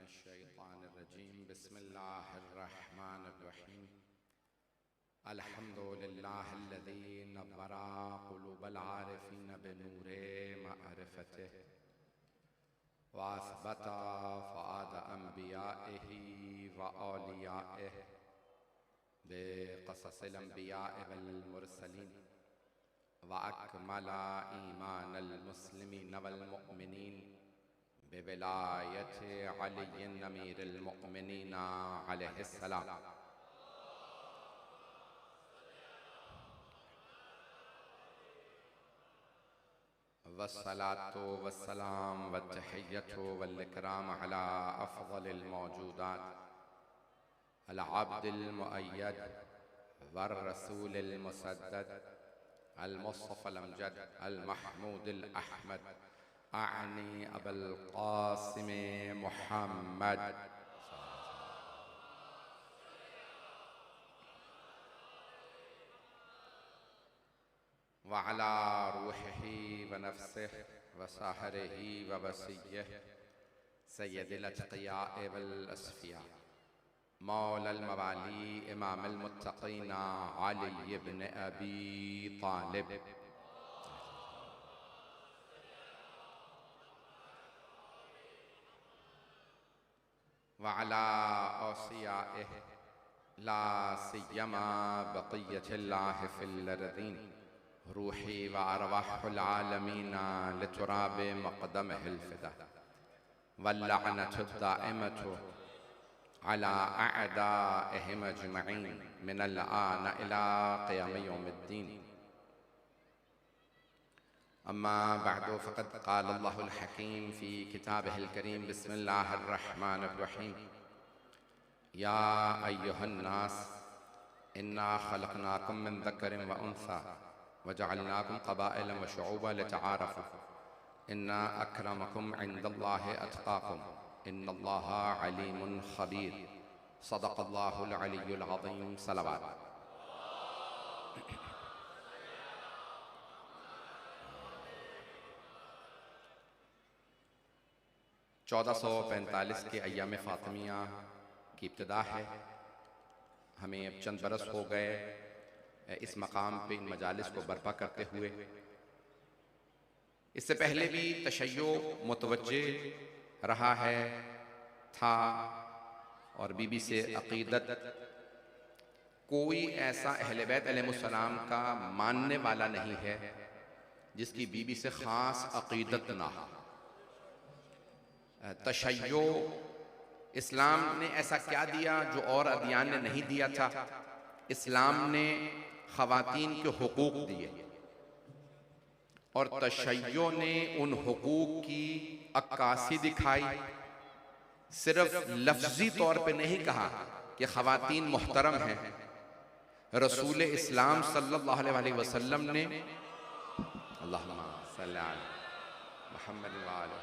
मिनश्शैतानिर्रजीम बिस्मिल्लाहिर्रहमानिर्रहीम अल्हम्दुलिल्लाहिल्लज़ी नव्वरा क़ुलूबल आरिफ़ीन बिनूरे मअरिफ़तिही व असबता फ़ुआद अंबियाइही व औलियाइही बिक़ससिल अंबियाइ वल मुरसलीन व अकमला ईमानल मुस्लिमीन वल मुअमिनीन बिविलायति अलीय्यिन अमीरिल मुअमिनीन अलैहिस्सलाम। वस्सलातु वस्सलाम वत्तहिय्यतु वल इकराम अला अफ़ज़लिल मौजूदात अल अब्दिल मुअय्यद वर रसूलिल मुसद्दद अल मुस्तफ़ल अमजद अल महमूदिल अहमद आनी अबुल क़ासिम मुहम्मद व अला रूहिही व नफ्सिही व साहरिही व वसिय्यिही सय्यदिल अत्क़ियाए वल अस्फ़िया मौलल मवाली इमामुल मुत्तक़ीन अली इब्न अबी तालिब व अला औसियाइही ला सिय्यमा बक़िय्यतिल्लाहि फिल अर्ज़ीन रूही व अरवाहुल आलमीन लितुराबि मक़दमिहिल फ़िदा वल्लअनतु दाइमतु अला अअदाइहिम अजमईन मिनल आन इला क़ियाम यौमिद्दीन। अम्मा बअदु फ़क़द क़ाल अल्लाहुल हकीम फ़ी किताबिहिल करीम बिस्मिल्लाहिर्रहमानिर्रहीम या अय्युहन नास इन्ना ख़लक़नाकुम मिन ज़करिन व उन्सा वजअलनाकुम क़बाइल व शुऊबा लितआरफ़ू इन्ना अक्रमकुम इंदल्लाहि अत्क़ाकुम इन्नल्लाहा अलीमुन ख़बीर सदक़ल्लाहुल अलियुल अज़ीम। सलावत। 1445 के अय्याम फ़ातिमिया की इब्तिदा है। हमें अब चंद बरस हो गए इस मकाम पे इन मजालिस को बर्पा करते हुए। इससे पहले भी तशय्यो मुतवज्जे रहा है था और बीबी से अक़ीदत कोई ऐसा अहले बैत अलैहिमुस्सलाम का मानने वाला नहीं है जिसकी बीबी से ख़ास अक़ीदत ना हो। तशय्यो इस्लाम ने ऐसा क्या दिया जो और अदियान ने नहीं दिया था। इस्लाम ने ख़वातीन के हुकूक दिए और तशय्यो ने उन हुकूक की अक्कासी दिखाई। सिर्फ लफ्जी तौर पे नहीं कहा कि ख़वातीन मुहतरम हैं। रसूल इस्लाम सल्लल्लाहु अलैहि वसल्लम ने अल्लाहुम्मा सल्ली अला मुहम्मद व आले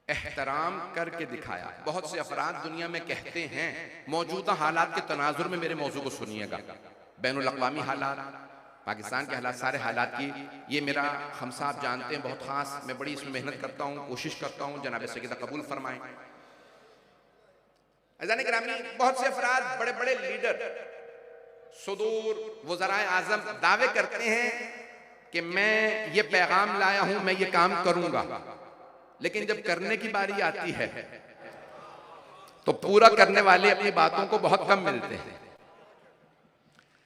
एहतराम करके दिखाया। बहुत से अफराद दुनिया में कहते हैं, मौजूदा हालात के तनाजुर में मेरे मौजू को सुनिएगा, बैनुल अक़वामी हालात, पाकिस्तान के हालात, सारे हालात की ये मेरा हम साहब जानते हैं बहुत ख़ास। मैं बड़ी इसमें मेहनत करता हूँ, कोशिश करता हूँ, जनाब सैयदा कबूल फरमाएं। अज़ान गिरामी, बहुत से अफराद बड़े बड़े लीडर सुदूर वज़राए आज़म दावे करते हैं कि मैं ये पैगाम लाया हूँ, मैं ये काम करूँगा, लेकिन जब करने की बारी आती है तो पूरा करने वाले अपनी बातों को बहुत कम मिलते हैं।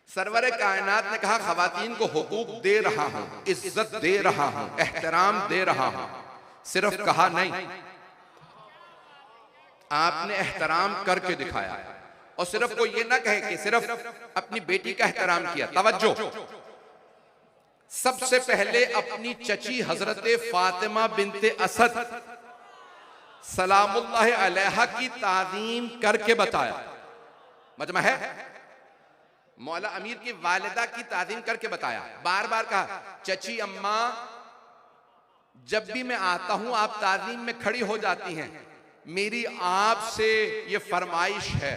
सरवर कायनात ने कहा ख़वातीन को हुकूक दे रहा हूं, इज्जत दे रहा हूं, एहतराम दे रहा हूं। सिर्फ कहा नहीं, आपने एहतराम करके दिखाया। और सिर्फ कोई ये ना कहे कि सिर्फ अपनी बेटी का एहतराम किया। तवज्जो, सबसे पहले अपनी चची हजरत फातिमा बिनते असद सलामुल्लाह अलैहा की ताज़ीम करके बताया। मजमा है, मौला अमीर की वालिदा की ताज़ीम करके बताया। बार बार कहा, चची अम्मा जब भी मैं आता हूं आप ताज़ीम में खड़ी हो जाती हैं। मेरी आपसे ये फरमाइश है,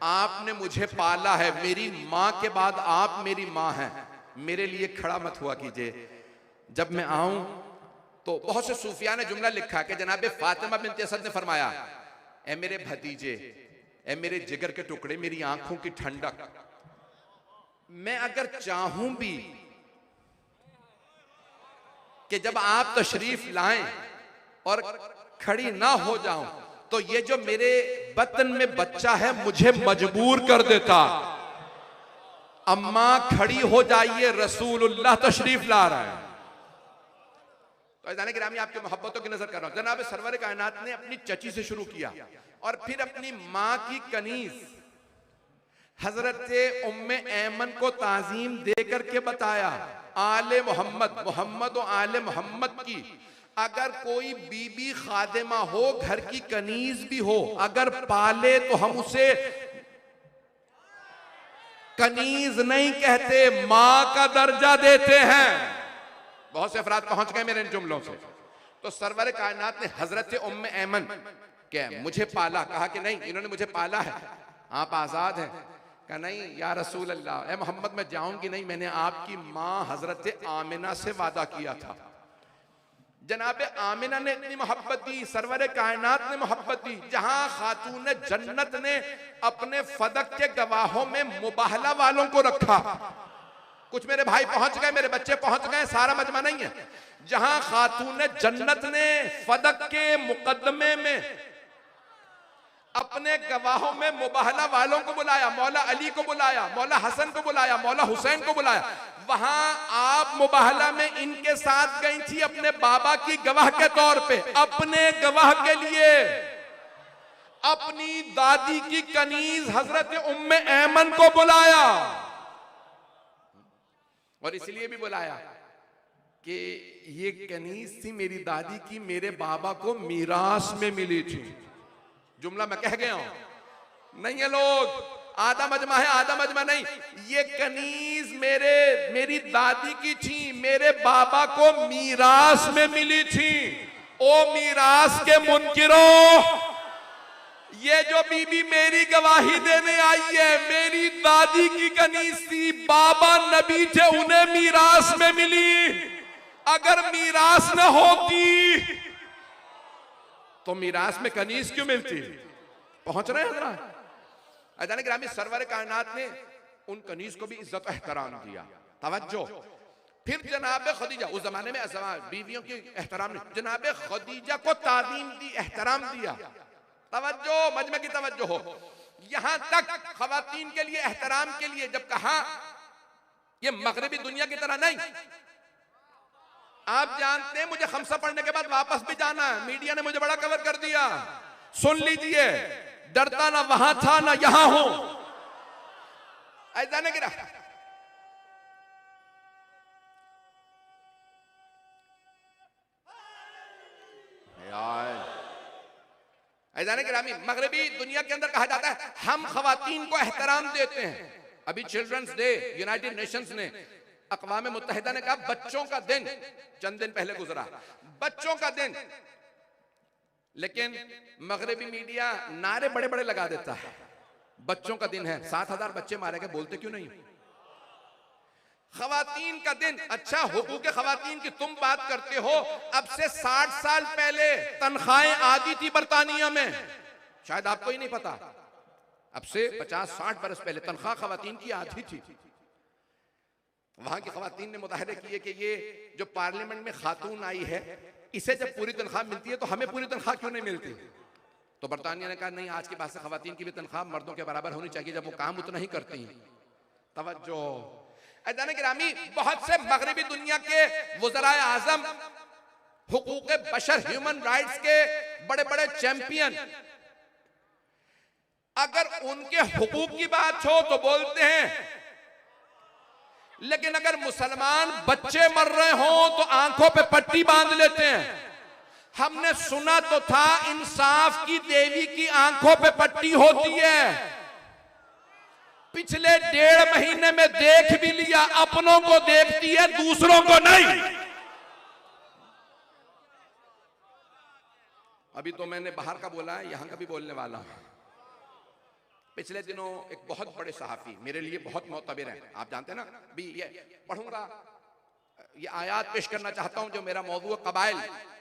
आपने मुझे पाला है, मेरी माँ के बाद आप मेरी माँ हैं, मेरे लिए खड़ा मत हुआ कीजिए। जब मैं आऊं तो बहुत से सूफिया ने जुमला लिखा कि जनाब फातिमा बिन्त असद ने फरमाया, ए मेरे भतीजे, ए मेरे जिगर के टुकड़े, मेरी आंखों की ठंडक, मैं अगर चाहूं भी कि जब आप तशरीफ लाएं और खड़ी ना हो जाऊं तो ये जो मेरे बतन में बच्चा है मुझे मजबूर कर देता। अम्मा खड़ी हो जाइए, रसूलुल्लाह तशरीफ ला रहा है। तो ऐज़ान गिरामी आपकी मोहब्बतों की नजर कर रहा हूं। जनाब सरवर कायनात ने अपनी चची से शुरू किया और फिर अपनी मां की कनीज हजरत उम्मे ऐमन को ताजीम दे करके बताया, आले मोहम्मद, मोहम्मद और आले मोहम्मद की अगर कोई बीबी खादिमा हो, घर की कनीज भी हो, अगर पाले तो हम उसे कनीज नहीं कहते, मां का दर्जा देते हैं। बहुत से अफराद पहुंच गए मेरे इन जुमलों से। तो सरवर कायनात ने हजरत उम्मे ऐमन क्या मुझे पाला, कहा कि नहीं इन्होंने मुझे पाला है, आप आजाद हैं। कहा नहीं या रसूल अल्लाह, ए मोहम्मद मैं जाऊंगी नहीं, मैंने आपकी मां हजरत आमिना से वादा किया था। जनाब आमिना ने इतनी मोहब्बत दी, सरवर कायनात ने मोहब्बत दी, जहां खातून जन्नत ने अपने फदक के गवाहों में मुबाहला वालों को रखा। कुछ मेरे भाई पहुंच गए, मेरे बच्चे पहुंच गए, सारा मजमा नहीं है। जहां खातून जन्नत ने फदक के मुकदमे में अपने गवाहों में मुबाहला वालों को बुलाया, मौला अली को बुलाया, मौला हसन को बुलाया, मौला हुसैन को बुलाया, वहां आप मुबाहला में इनके साथ गई थी अपने बाबा की गवाह के तौर पे। अपने गवाह के लिए अपनी दादी की कनीज हजरत उम्मे ऐमन को बुलाया, और इसलिए भी बुलाया कि ये कनीज थी मेरी दादी की, मेरे बाबा को मीरास में मिली थी। जुमला मैं कह गया हूं, नहीं है लोग, आधा मजमा है, आधा मजमा नहीं। ये कनीज मेरी दादी की थी, मेरे बाबा को मीरास में मिली थी। ओ मीरास के मुनकिरों, ये जो बीबी मेरी गवाही देने आई है, मेरी दादी की कनीज थी, बाबा नबी थे, उन्हें मीरास में मिली। अगर मीरास न होती तो मीरास में कनीज क्यों मिलती? पहुंच रहे हैं जरा। ऐज़ान गिरामी सरवर कायनात ने उन कनीज को भी इज्जत एहतराम दिया, तवज्जो। फिर जनाब खदीजा, उस जमाने में बीवियों की एहतराम नहीं, जनाब खदीजा को ताज़ीम दी, एहतराम दिया। तवज्जो, मजमे की तवज्जो हो। यहां तक खवातीन के लिए एहतराम के लिए जब कहा, ये मगरबी दुनिया की तरह नहीं, आप जानते हैं मुझे खमसा पढ़ने के बाद वापस भी जाना है, मीडिया ने मुझे बड़ा कवर कर दिया, सुन लीजिए, डरता ना वहां था ना यहां हूं। ऐसा नहीं गिरा। ऐसा नहीं गिरामी, मगरबी दुनिया के अंदर कहा जाता है हम खवातीन को एहतराम देते हैं। अभी चिल्ड्रंस डे यूनाइटेड नेशंस ने, अक़वाम मुत्तहिदा ने कहा बच्चों का दिन चंद दिन पहले गुजरा, बच्चों का दिन, लेकिन मगरबी मीडिया नारे बड़े बड़े लगा देता है, बच्चों का दिन है, 7,000 बच्चे मारे गए, बोलते क्यों नहीं? खवातीन का दिन, अच्छा हुकूक खवातीन की तुम बात करते हो, अब से 60 साल पहले तनख्वाहें आधी थी बरतानिया में, शायद आपको ही नहीं पता। अब से 50-60 बरस पहले तनख्वाह खवातीन की आधी थी। वहां की खवातीन ने मुताहरे किए कि ये जो पार्लियामेंट में खातून आई है, इसे जब पूरी तनख्वाह मिलती है तो हमें पूरी तनख्वाह क्यों नहीं मिलती? तो बरतानिया ने कहा नहीं, आज के बाद से खवातीन की भी तनख्वाह मर्दों के बराबर होनी चाहिए जब वो काम उतना ही करती हैं। तवज्जो। ऐज़ान गिरामी, बहुत से मगरबी दुनिया के वज़राए आज़म, हुकूक बशर, ह्यूमन राइट्स के बड़े बड़े चैंपियन, अगर उनके हुकूक की बात हो तो बोलते हैं, लेकिन अगर मुसलमान बच्चे मर रहे हों तो आंखों पे पट्टी बांध लेते हैं। हमने सुना तो था इंसाफ की देवी की आंखों पे पट्टी होती है, पिछले 1.5 महीने में देख भी लिया, अपनों को देखती है, दूसरों को नहीं। अभी तो मैंने बाहर का बोला है, यहां का भी बोलने वाला हूं। पिछले दिनों एक बहुत बड़े सहाफी, मेरे लिए बहुत मोतबर हैं, आप जानते हैं ना, भी ये पढ़ूंगा ये आयात पेश करना चाहता हूं जो मेरा मौजू है,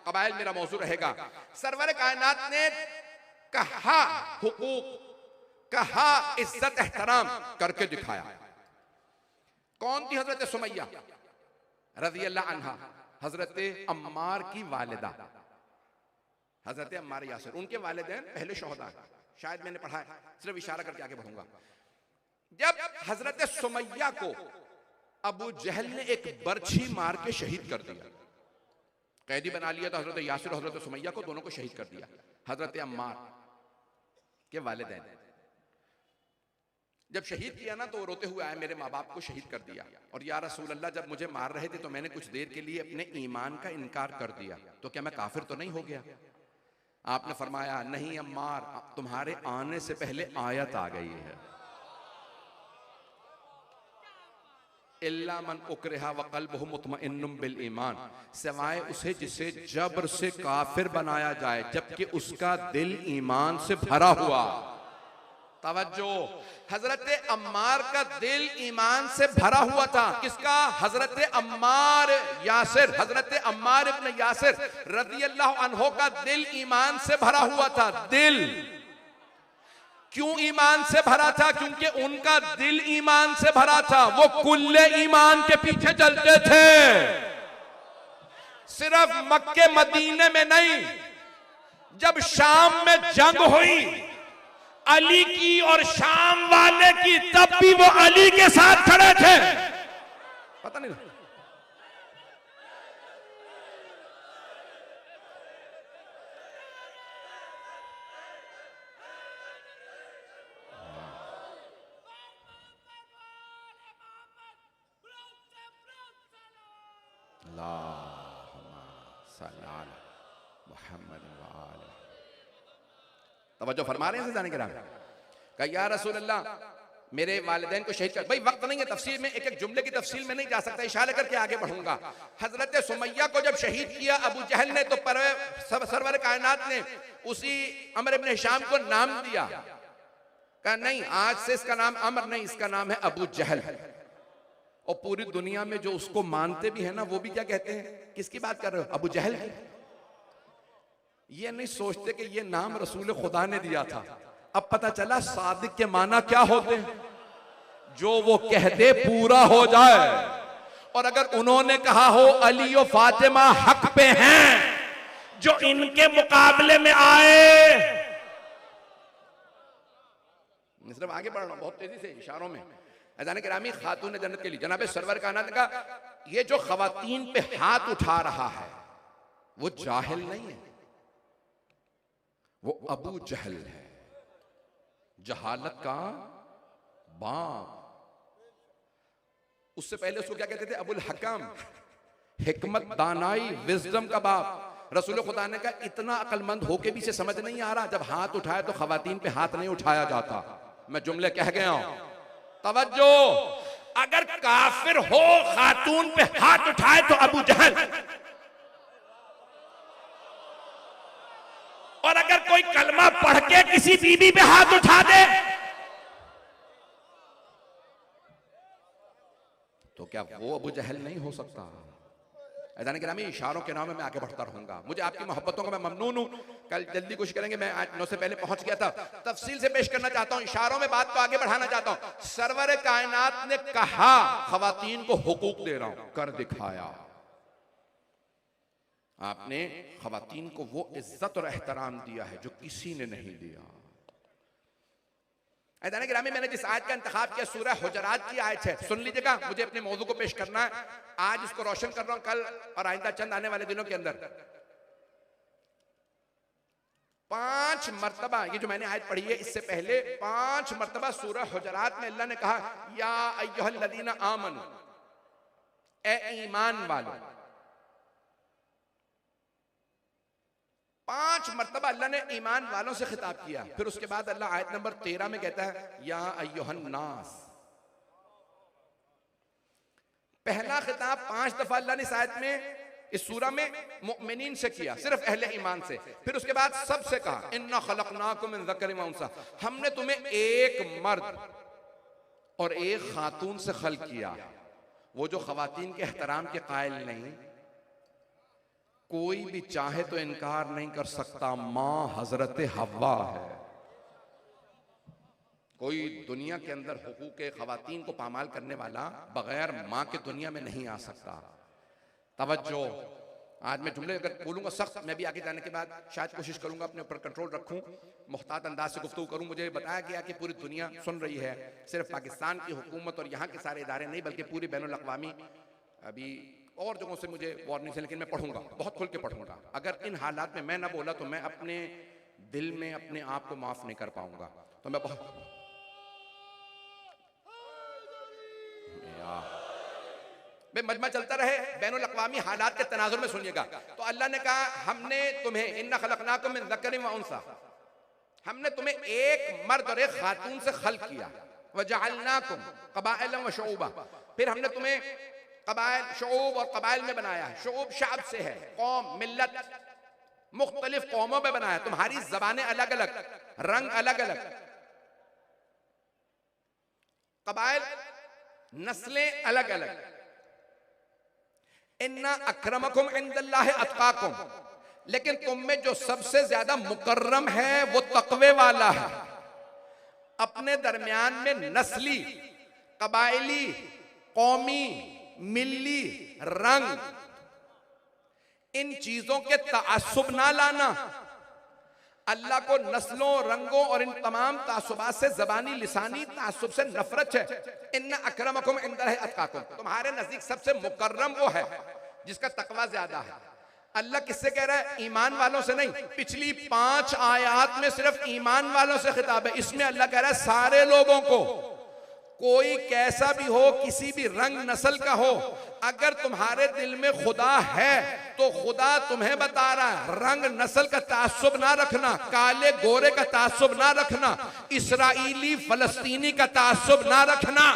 कबाइल मेरा मौजू रहेगा। सरवर कायनात ने कहा हुकूक, कहा इज्जत एहतराम करके दिखाया। कौन थी? हजरत सुमैया रज़ी अल्लाह अन्हा, हजरत अम्मार की वालिदा, हजरत अम्मार यासिर। उनके वालिदैन पहले शोहदा, शायद मैंने पढ़ा है, सिर्फ इशारा करके आगे बढ़ूंगा। जब हजरत सुमैया को अबू जहल ने एक बर्छी मार के शहीद कर दिया, कैदी बना लिया, तो हजरत यासिर और हजरत सुमैया को दोनों को शहीद कर दिया। हजरत अम्मार के वालिदैन जब शहीद किया ना, तो वो रोते हुए आए, मेरे माँ बाप को शहीद कर दिया, और या रसूल अल्लाह जब मुझे मार रहे थे तो मैंने कुछ देर के लिए अपने ईमान का इनकार कर दिया, तो क्या मैं काफिर तो नहीं हो गया? आपने फरमाया नहीं अम्मार, तुम्हारे आने से पहले आयत आ गई है, इल्ला मन उकरिहा व क़ल्बुहु मुतमइन्नुम बिल ईमान, सिवाय उसे जिसे जबर से काफिर बनाया जाए जबकि उसका दिल ईमान से भरा हुआ। तवज्जो, हजरत अम्मार का दिल ईमान से भरा हुआ था। किसका? हजरत अम्मार यासिर, हजरत अम्मार इब्न यासिर रज़ी अल्लाह अन्हो का दिल ईमान से भरा हुआ था। दिल क्यों ईमान से भरा था? क्योंकि उनका दिल ईमान से भरा था। वो कुल्ले ईमान के पीछे चलते थे, सिर्फ मक्के मदीने में नहीं। जब शाम में जंग हुई अली की और शाम वाले की, तब भी वो अली के साथ खड़े थे। पता नहीं तवज्जो फरमा रहे हैं जाने के राम। कहा या रसूल अल्लाह मेरे वालिदैन को शहीद कर। भाई वक्त नहीं है तफसील में, एक एक जुमले की तफसील में नहीं जा सकता, इशारे करके आगे बढ़ूंगा। हजरत सुमैया को जब शहीद किया अबू जहल ने, तो सरवर कायनात ने उसी अमर इब्न हिशाम को नाम दिया। कहा नहीं, आज से इसका नाम अमर नहीं, इसका नाम है अबू जहल। और पूरी दुनिया में जो उसको मानते भी है ना, वो भी क्या कहते हैं? किसकी बात कर रहे हो? अबू जहल की। ये नहीं सोचते कि ये नाम रसूल खुदा ने दिया था। अब पता चला सादिक के माना क्या होते हैं, जो वो कह दे पूरा हो जाए। और अगर उन्होंने कहा हो अली और फातिमा हक पे हैं, जो इनके मुकाबले में आए, सिर्फ आगे बढ़ना बहुत तेजी से इशारों में। अज़ान गिरामी खातून जन्नत के लिए जनाब सरवर कायनात का ये जो खवातीन पे हाथ उठा रहा है, वो जाहिल नहीं है, वो अबू जहल है, जहालत का बाप। उससे पहले उसको क्या कहते थे? अबुल हकम, हिकमत, दानाई, विजडम का बाप। रसूल खुदा ने कहा इतना अक्लमंद होके भी इसे समझ नहीं आ रहा, जब हाथ उठाया तो खवातीन पे हाथ नहीं उठाया जाता। मैं जुमले कह गया हूं, तवज्जो। अगर काफिर हो खातून पे हाथ उठाए तो अबू जहल, और अगर कोई कलमा पढ़ के किसी बीबी पे हाथ उठा दे तो क्या वो अबू जहल नहीं हो सकता? ऐदान गिरामी इशारों के नाम में मैं आगे बढ़ता रहूंगा। मुझे आपकी मोहब्बतों का मैं ममनून हूं। कल जल्दी कोशिश करेंगे, मैं आज 9 से पहले पहुंच गया था। तफसील से पेश करना चाहता हूं, इशारों में बात को आगे बढ़ाना चाहता हूं। सरवर कायनात ने कहा खवातीन को हुकूक दे रहा हूं, कर दिखाया। आपने खवातीन को वो इज्जत और एहतराम दिया है जो किसी ने नहीं दिया। ऐदान गिरामी मैंने जिस आयत का इंतखाब किया सूरह हुजरात की आयत है, सुन लीजिएगा। मुझे अपने मौजू को पेश करना है, आज इसको रोशन कर रहा हूं, कल और आइंदा चंद आने वाले दिनों के अंदर 5 मरतबा, ये जो मैंने आयत पढ़ी है इससे पहले 5 मरतबा सूरह हुजरात में अल्लाह ने कहा या अय्युहल्लज़ीना आमनू, ए ईमान वालों। 5 मरतबा अल्लाह ने ईमान वालों से खिताब किया। फिर उसके बाद अल्लाह आयत नंबर 13 में कहता है या अय्युहन नास। पहला खिताब 5 दफा अल्लाह ने इस आयत में, इस सूरा में मुमिनीन से किया, सिर्फ अहले ईमान से। फिर उसके बाद सबसे कहा इन्ना खलकनाकुम मिन ज़करिन व उन्सा, हमने तुम्हें एक मर्द और एक खातून से खल्क किया। वो जो खवातीन के एहतराम के कायल नहीं, कोई भी चाहे तो इनकार नहीं कर सकता, मां हजरत हव्वा है। कोई दुनिया के अंदर हुकूक खवातीन को पामाल करने वाला बगैर मां के दुनिया में नहीं आ सकता। तवज्जो, आज मैं जुमले अगर बोलूंगा सख्त, मैं भी आगे जाने के बाद शायद कोशिश करूंगा अपने ऊपर कंट्रोल रखूं, मुख्तात अंदाज से गुफ्तगू करूं। मुझे बताया गया कि पूरी दुनिया सुन रही है, सिर्फ पाकिस्तान की हुकूमत और यहाँ के सारे इदारे नहीं बल्कि पूरी बैनुल अक़वामी, अभी और जगहों से मुझे वार्निंग है, लेकिन मैं पढ़ूंगा, बहुत खुल के पढ़ूंगा। अगर इन हालात में मैं ना बोला तो मैं अपने दिल में अपने आप को माफ नहीं कर पाऊंगा। तो मैं बहुत मजमा चलता रहे, बैनुल अक़वामी हालात के तनाजुर में सुनिएगा। तो अल्लाह ने कहा हमने तुम्हें इन्ना खलक़नाकुम मिन ज़करिन व उन्सा, हमने तुम्हें एक मर्द और एक खातून से खल्क़ किया। वजअलनाकुम क़बाइला व शुऊबा, फिर हमने तुम्हें क़बाइल, शुऊब और क़बाइल में बनाया। शुऊब शाब से है, कौम, मिल्लत, मुख्तलिफ कौमों में बनाया। तुम्हारी ज़बानें अलग अलग, रंग अलग अलग, क़बाइल, नस्लें अलग अलग। इन्ना अक्रमकुम इंदल्लाहि अत्काकुम, लेकिन तुम में जो सबसे ज्यादा मुकर्रम है वो तकवे वाला है। अपने दरमियान में नस्ली, कबायली, कौमी, मिल्ली, रंग, इन चीजों के तासुब ना लाना। अल्लाह को नस्लों, रंगों और इन तमाम तासुबात से, जबानी लिसानी तासुब से नफरत है। इन्ना अक्रमकुम इंदल्लाहि अत्काकुम, तुम्हारे नजदीक सबसे मुकर्रम वो है जिसका तकवा ज्यादा है। अल्लाह किससे कह रहा है? ईमान वालों से नहीं। पिछली 5 आयात में सिर्फ ईमान वालों से खिताब है, इसमें अल्लाह कह रहा है सारे लोगों को। कोई कैसा भी हो, किसी भी रंग नस्ल का हो, अगर तुम्हारे दिल में खुदा है तो खुदा तुम्हें बता रहा है, रंग नस्ल का तासुब ना रखना, काले गोरे का तासुब ना रखना, इसराइली फलस्तीनी का तासुब ना रखना,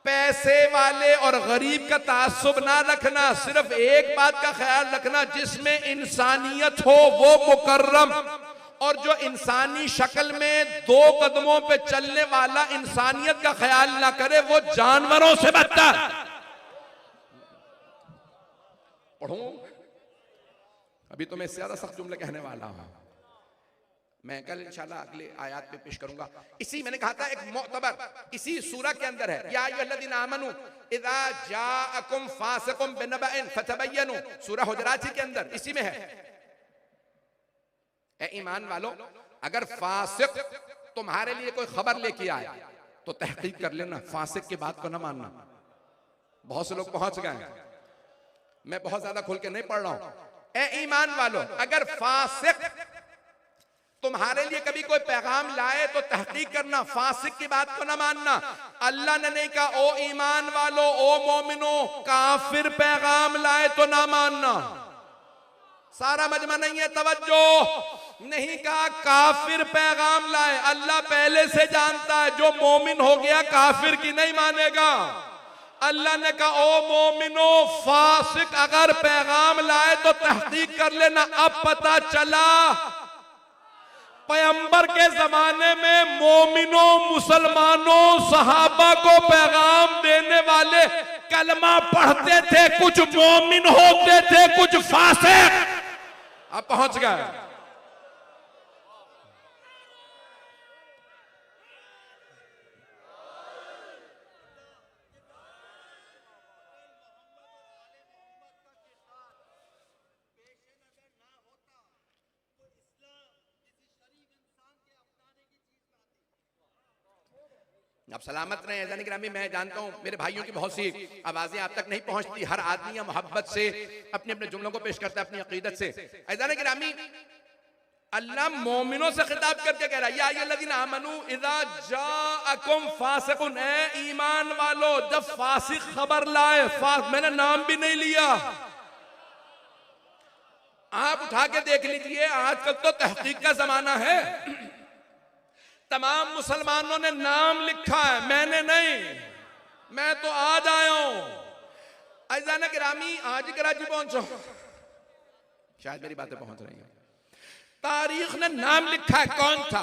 पैसे वाले और गरीब का तासुब ना रखना। सिर्फ एक बात का ख्याल रखना, जिसमें इंसानियत हो वो मुकर्रम, और जो इंसानी शक्ल में 2 कदमों पे चलने वाला इंसानियत का ख्याल ना करे वो जानवरों से बदतर। पढ़ूं? अभी तो मैं इससे ज्यादा सख्त जुमले कहने वाला हूं, मैं कल इंशाल्लाह अगले आयात पे पेश करूंगा। इसी मैंने कहा था एक मोतबर इसी सूरह के अंदर है, या अय्युहल्लज़ीना आमनू इज़ा जाअकुम फासिकुम बिनबइन फतबय्यनु, सूरह हुजरात के अंदर इसी में है। ए ईमान वालो, अगर फासिक तुम्हारे लिए कोई खबर लेके आए तो तहकीक कर लेना, फासिक की बात को ना मानना। बहुत से लोग पहुंच गए, मैं बहुत ज्यादा खुल के नहीं पढ़ रहा हूं। ए ईमान वालो, अगर फासिक तुम्हारे लिए कभी कोई पैगाम लाए तो तहकीक करना, फासिक की बात को ना मानना। अल्लाह ने नहीं कहा ओ ईमान वालो, ओ मोमिनो, काफिर पैगाम लाए तो ना मानना। सारा मजमा नहीं है, तवज्जो, नहीं कहा काफिर पैगाम लाए। अल्लाह पहले से जानता है जो मोमिन हो गया काफिर की नहीं मानेगा। अल्लाह ने कहा ओ मोमिनो, फासिक अगर पैगाम लाए तो तहकीक कर लेना। अब पता चला पैगंबर के जमाने में मोमिनों, मुसलमानों, सहाबा को पैगाम देने वाले कलमा पढ़ते थे, कुछ मोमिन होते थे, कुछ फासिक। अब पहुंच गए। अब सलामत रहे ऐज़ान गिरामी। मैं जानता हूं मेरे भाइयों की बहुत सी आवाजें आप तक नहीं पहुंचती, हर आदमी या मोहब्बत से अपने अपने जुमलों को पेश करता है, अपनी अकीदत से। ऐज़ान गिरामी, अल्लाह मोमिनों से खिताब करके कह रहा है या अय्युहल्लज़ीना आमनू इज़ा जाअकुम फासिकुन, ए ईमान वालो, जब फासिक खबर लाए, मैंने नाम भी नहीं लिया, आप उठा के देख लीजिए, आजकल तो तहकीक का जमाना है, तमाम मुसलमानों ने नाम लिखा है, मैंने नहीं, मैं तो आज आया हूं। ऐज़ान गिरामी, आज कराची पहुंचो, शायद मेरी बातें पहुंच रही हैं। तारीख ने नाम लिखा है, कौन था,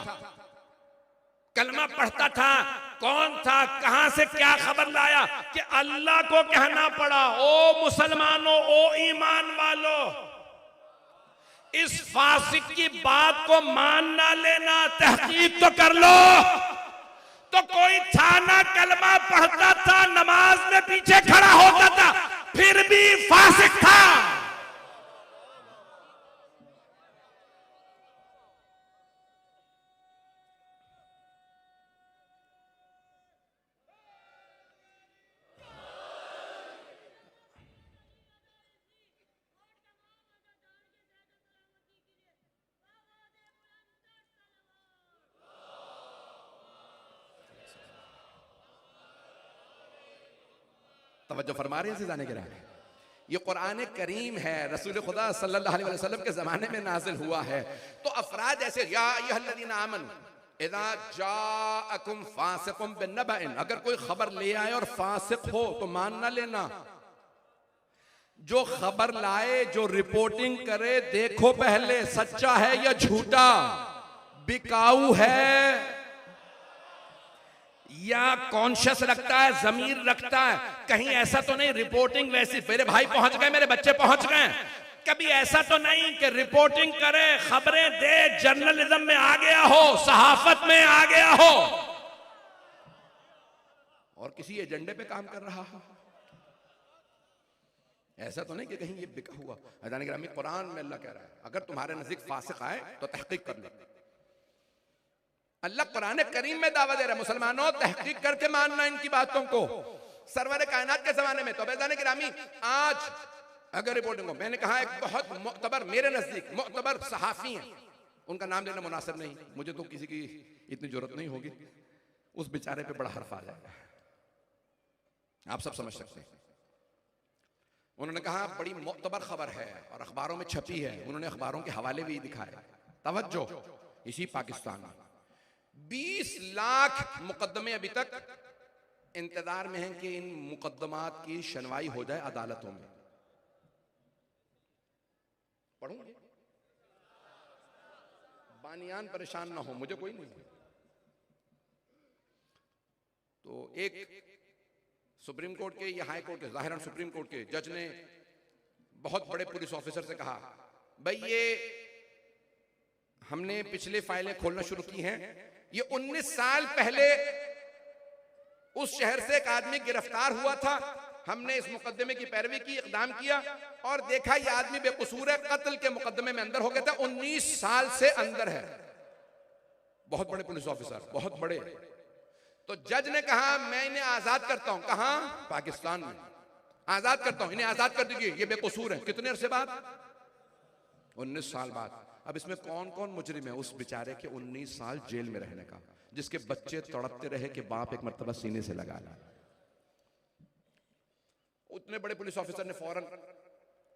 कलमा पढ़ता था, कौन था, कहां से क्या खबर लाया कि अल्लाह को कहना पड़ा, ओ मुसलमानों, ओ ईमान वालों, इस फासिक की बात को मान ना लेना, तहकीक तो कर लो। तो कोई था ना, कलमा पढ़ता था, नमाज में पीछे खड़ा होता था, फिर भी फासिक था। तवज्जो फरमा रहे हैं जाने के रहे, ये कुरान करीम है, रसूल खुदा सल्लल्लाहु अलैहि वसल्लम के जमाने में नाजिल हुआ है। तो अफराद ऐसे, या अय्युहल्लज़ीना आमनू इज़ा जाअकुम फासिकुम बिन्नबइन, अगर कोई खबर ले आए और फासिक हो तो मान ना लेना। जो खबर लाए, जो रिपोर्टिंग करे, देखो पहले सच्चा है या झूठा, बिकाऊ है या कॉन्शियस रखता है, जमीर रखता है। कहीं ऐसा तो नहीं रिपोर्टिंग वैसी, मेरे भाई पहुंच गए, मेरे बच्चे पहुंच गए, कभी ऐसा तो नहीं कि रिपोर्टिंग करे, खबरें दे, जर्नलिज्म में आ गया हो, सहाफत में आ गया हो और किसी एजेंडे पे काम कर रहा हो। ऐसा तो नहीं कि कहीं ये बिका हुआ। अज़ान गिरामी, कुरान में अल्लाह कह रहा है, अगर तुम्हारे नजदीक फासिक आए तो तहकीक कर लो। अल्लाह कुरान करीम में दावा दे रहा है, मुसलमानों तहकीक करके मानना इनकी बातों को। सरवर कायनात के जमाने में तो अज़ान गिरामी, आज अगर रिपोर्टिंग हो, मैंने कहा एक बहुत मुअतबर, मेरे नजदीक मुअतबर सहाफी हैं, उनका नाम लेना मुनासिब नहीं, मुझे तो किसी की इतनी जरूरत नहीं होगी, उस बेचारे पे बड़ा हर्फ आ जाएगा, आप सब समझ सकते हैं। उन्होंने कहा बड़ी मुअतबर खबर है और अखबारों में छपी है, उन्होंने अखबारों के हवाले भी दिखाए। तवज्जो, इसी पाकिस्तान में 20 लाख मुकदमे अभी तक इंतजार में हैं कि इन मुकदमात की सुनवाई हो जाए अदालतों में। पढ़ूंगे, बानियान परेशान ना हो, मुझे कोई नहीं। तो एक सुप्रीम कोर्ट के या हाई कोर्ट के, जाहिरन सुप्रीम कोर्ट के जज ने बहुत बड़े पुलिस ऑफिसर से कहा, भाई ये हमने पिछले फाइलें खोलना शुरू की हैं, ये 19 साल पहले उस शहर से एक आदमी गिरफ्तार हुआ था, हमने इस मुकदमे की पैरवी की, इकदाम किया और देखा ये आदमी बेकसूर है, कत्ल के मुकदमे में अंदर हो गया था, 19 साल से अंदर है। बहुत बड़े पुलिस ऑफिसर, बहुत बड़े। तो जज ने कहा मैं इन्हें आजाद करता हूं। कहां? पाकिस्तान में आजाद करता हूं, इन्हें आजाद कर दीजिए, ये बेकसूर है। कितने अरसे बाद? 19 साल बाद। अब इसमें कौन कौन मुजरिम है उस बेचारे के 19 साल जेल में रहने का, जिसके बच्चे तड़पते रहे कि बाप एक मर्तबा सीने से लगा ला। उतने बड़े पुलिस ऑफिसर ने फौरन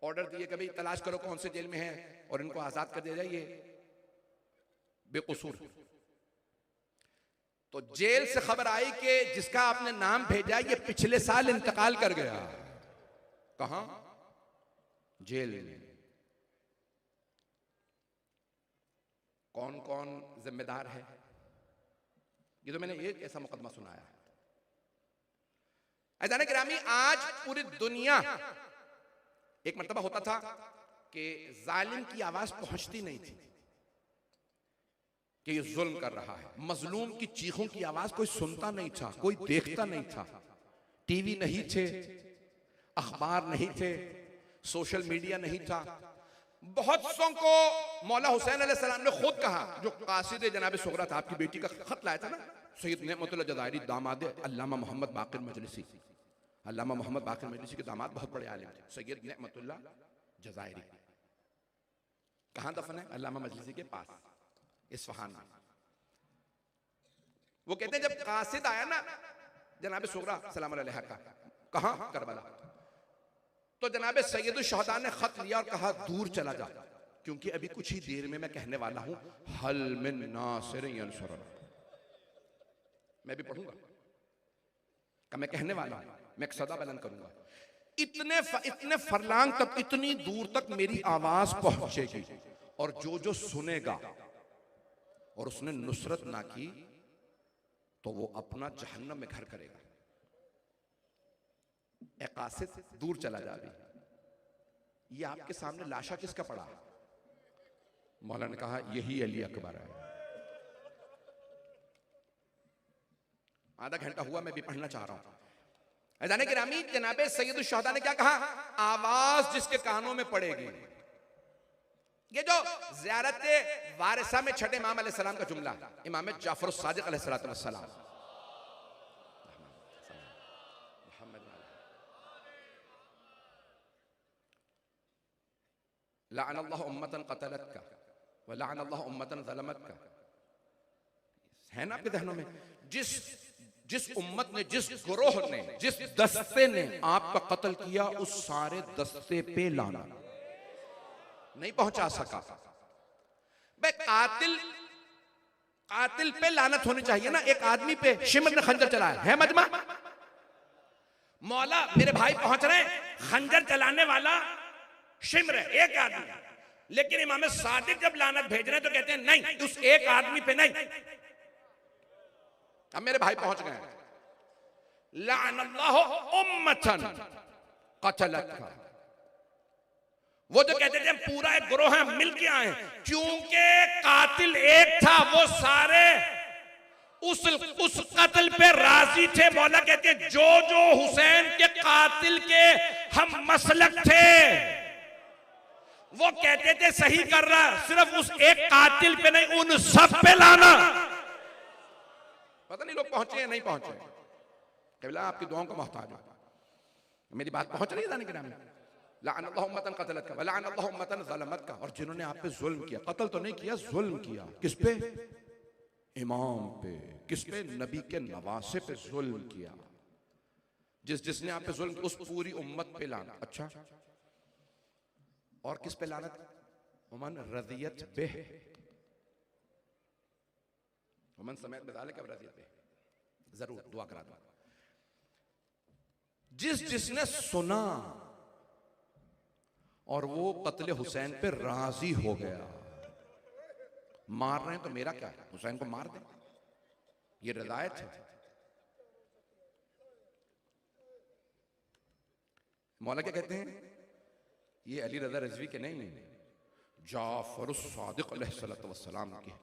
ऑर्डर दिए कि भाई तलाश करो कौन से जेल में है और इनको आजाद कर दिया जाए, बेकसूर। तो जेल से खबर आई कि जिसका आपने नाम भेजा ये पिछले साल इंतकाल कर गया। कहां? जेल में। कौन कौन जिम्मेदार है? ये तो मैंने एक ऐसा मुकदमा सुनाया। अज़ान गिरामी, आज पूरी दुनिया, एक मर्तबा होता था कि जालिम की आवाज पहुंचती नहीं थी कि ये जुल्म कर रहा है, मजलूम की चीखों की आवाज कोई सुनता नहीं था, कोई देखता नहीं था। टीवी नहीं थे, अखबार नहीं थे, सोशल मीडिया नहीं था। बहुत सौ को मौला हुसैन अलैहिस्सलाम ने खुद कहा, जो कासिद जनाब सुगरा था, आपकी बेटी का खत लाया था ना, सैयद नेमतुल्लाह जज़ायरी, दामाद अल्लामा मोहम्मद बाकिर मजलिसी। अल्लामा मोहम्मद बाकिर मजलिसी के दामाद बहुत बड़े आलिम थे, सैयद नेमतुल्लाह जज़ायरी। कहां दफन है? अल्लामा मजलिसी के पास, इस्फहान में। वो कहते हैं जब कासिद आया ना जनाब सुगरा सलाम अलैहा का, कहां? करबला। तो जनाब सैयद शहदा ने खत लिया और कहा दूर चला जा, क्योंकि अभी कुछ ही देर में मैं कहने वाला हूं हल मिन नासिर यंसुरना। मैं भी पढ़ूंगा कि मैं कहने वाला हूं, मैं एक सदा बुलंद करूंगा। इतने फरलांग तक, इतनी दूर तक मेरी आवाज पहुंचेगी और जो जो सुनेगा और उसने नुसरत ना की तो वो अपना जहन्नम में घर करेगा। ए कासिद, दूर चला जा भी, ये आपके सामने लाशा किसका पड़ा? मौला ने कहा यही अली अकबर है। आधा घंटा हुआ, मैं भी पढ़ना चाह रहा हूं। जाने गिरामी, जनाबे सैयदुल शुहदा ने क्या कहा? आवाज जिसके कानों में पड़ेगी। ये जो ज़ियारत वारिसा में छठे इमाम अलैहिस्सलाम का जुमला, इमाम जाफर सादिक अलैहिस्सलाम, लअनल्लाहु उम्मतन क़तलतका व लअनल्लाहु उम्मतन ज़लमतका, है ना आपके ज़हनों में? जिस उम्मत ने, जिस गुरोह ने, जिस दस्ते ने आपका कत्ल किया, उस सारे दस्ते पे लाना नहीं पहुंचा सका। बे कातिल पे लानत होनी चाहिए ना। एक आदमी पे शिमर ने खंजर चलाया है मजमा, मौला मेरे भाई पहुंच रहे हैं, खंजर चलाने वाला शिमर है, एक आदमी। लेकिन इमाम सादिक जब लानत भेज रहे हैं तो कहते हैं नहीं, उस एक आदमी पे नहीं। अब मेरे भाई पहुंच गए, लानल्लाहु उम्मतन क़तलतका, वो जो कहते थे पूरा एक गिरोह है, मिल के आए, क्योंकि कातिल एक था, वो सारे उस कत्ल पे राजी थे। मौला कहते हैं जो हुसैन के कातिल के हम मसलक थे, वो कहते थे सही कर रहा, सिर्फ उस एक कातिल पे नहीं, उन सब पे लाना। पता नहीं लोग पहुंचे या नहीं पहुंचे। केवल आपकी दुआओं को मोहताज हूं। मेरी बात पहुंच रही है जाने के नाम में? लअनल्लाहु उम्मतन क़तलतका व लअनल्लाहु उम्मतन ज़लमतका। और जिन्होंने आप पे जुल्म किया, कत्ल तो नहीं किया, जुल्म किया। किस पे? इमाम पे। किस पे? नबी के नवासे पे जुल्म किया। जिसने आप पे जुल्म, उस पूरी उम्मत पे लानत। अच्छा, और किस पे लानत? वमन रज़ियत बिह, वमन समेत बिज़ालिका रज़ियत बिह। जरूर दुआ करा दो। जिसने सुना और वो कत्ल हुसैन पे राजी हो गया। मार रहे हैं तो मेरा क्या है, हुसैन को मार दे, ये रज़ायत है। मौला क्या कहते हैं? ये अली रज़ा रिज़वी के नहीं, जाफर सादिक अलैहिस्सलाम की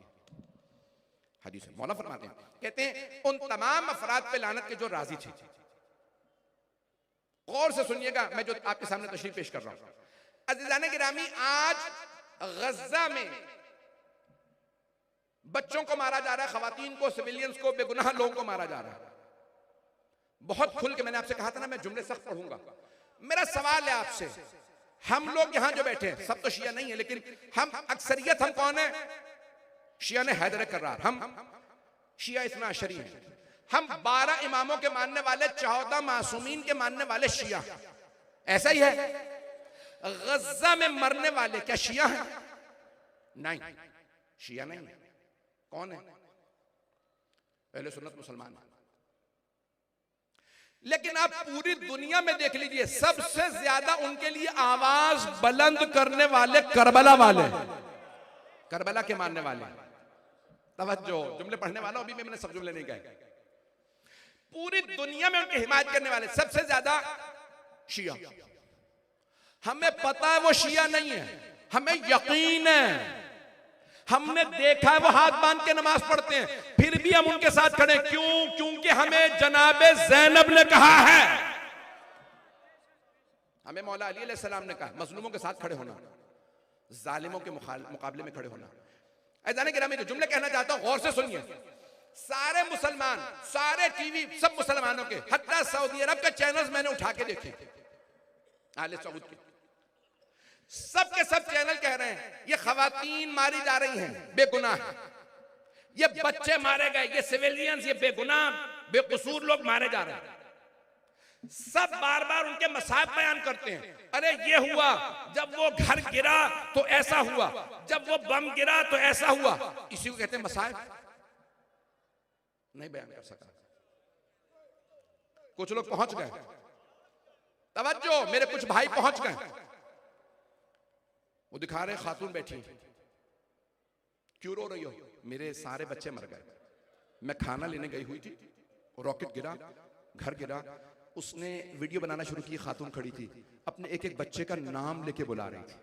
हदीस है। मौला फरमाते हैं, कहते हैं उन तमाम अफराद पे लानत के जो राजी थे। गौर से सुनिएगा, मैं जो आपके सामने तशरीह पेश कर रहा हूं। अज़ीज़ाने गिरामी, आज गज़ा में बच्चों को मारा जा रहा है, खवातीन को, सिविलियंस को, बेगुनाह लोगों को मारा जा रहा है। बहुत खुल के मैंने आपसे कहा था ना, मैं जुमले सख्त पढ़ूंगा। मेरा सवाल है आपसे, हम लोग यहां जो बैठे हैं सब तो शिया नहीं है, लेकिन हम अक्सरियत, हम कौन है? शिया ने हैदर कर्रार, हम शिया इस्ना अशरी हैं। हम 12 इमामों के मानने वाले, 14 मासूमीन के मानने वाले शिया, ऐसा ही है। गज़ा में मरने वाले क्या शिया हैं? नहीं, शिया नहीं है। कौन है? अहले सुन्नत मुसलमान। लेकिन आप पूरी दुनिया में देख लीजिए, सबसे ज्यादा उनके लिए आवाज बुलंद करने वाले करबला वाले, करबला के मानने वाले। तवज्जो, जुमले पढ़ने वाला, अभी मैंने सब जुमले नहीं कहे। पूरी दुनिया में उनकी हिमायत करने वाले सबसे ज्यादा शिया। हमें पता है वो शिया नहीं है, हमें यकीन है, हमने देखा है वो हाथ बांध के नमाज पढ़ते हैं, फिर भी हम उनके साथ खड़े। क्यों? क्योंकि हमें जनाबे ज़ैनब ने कहा है, हमें मौला अली अलैहिस्सलाम ने कहा मजलूमों के साथ खड़े होना, जालिमों के मुकाबले में खड़े होना। ऐदाने गिरामी, जो जुमले कहना चाहता हूं गौर से सुनिए। सारे मुसलमान, सारे टीवी, सब मुसलमानों के, हत्ता सऊदी अरब के चैनल्स मैंने उठा के देखे, आले सऊद के, सब के सब चैनल कह रहे हैं ये खवातीन मारी जा रही हैं बेगुनाह, ये बच्चे मारे गए, ये सिविलियंस, ये बेगुनाह बेकसूर लोग मारे जा रहे हैं। सब बार बार उनके मसाइब बयान करते हैं। अरे ये हुआ, जब वो घर गिरा तो ऐसा हुआ, जब वो बम गिरा तो ऐसा हुआ। इसी को कहते हैं मसाइब। नहीं बयान कर सका। कुछ लोग पहुंच गए, तवज्जो, मेरे कुछ भाई पहुंच गए, वो दिखा रहे खातून बैठी, क्यों रो रही हो? मेरे सारे बच्चे मर गए। मैं खाना लेने गई हुई थी, रॉकेट गिरा, घर गिरा, उसने वीडियो बनाना शुरू की, खातून खड़ी थी, अपने एक एक बच्चे का नाम लेके बुला रही थी,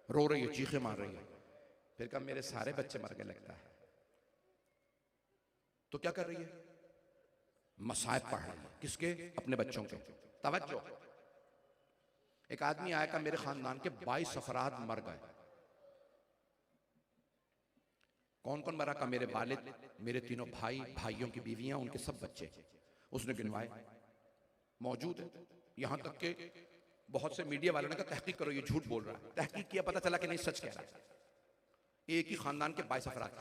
रो रही है, चीखें मार रही है। फिर कहा मेरे सारे बच्चे मर गए लगता है। तो क्या कर रही है? मसाइब पढ़ रही है। किसके? अपने बच्चों के। तवज्जो। एक आदमी आया का मेरे खानदान के 22 अफराद मर गए। कौन कौन मरा? का मेरे वालिद, मेरे तीनों भाई, भाइयों की बीवियां, उनके सब बच्चे। उसने गिनवाए, मौजूद है। यहां तक के बहुत से मीडिया वालों ने कहा तहकीक करो, ये झूठ बोल रहा है। तहकीक किया, पता चला कि नहीं, सच कह रहा है। एक ही खानदान के 22 अफराद।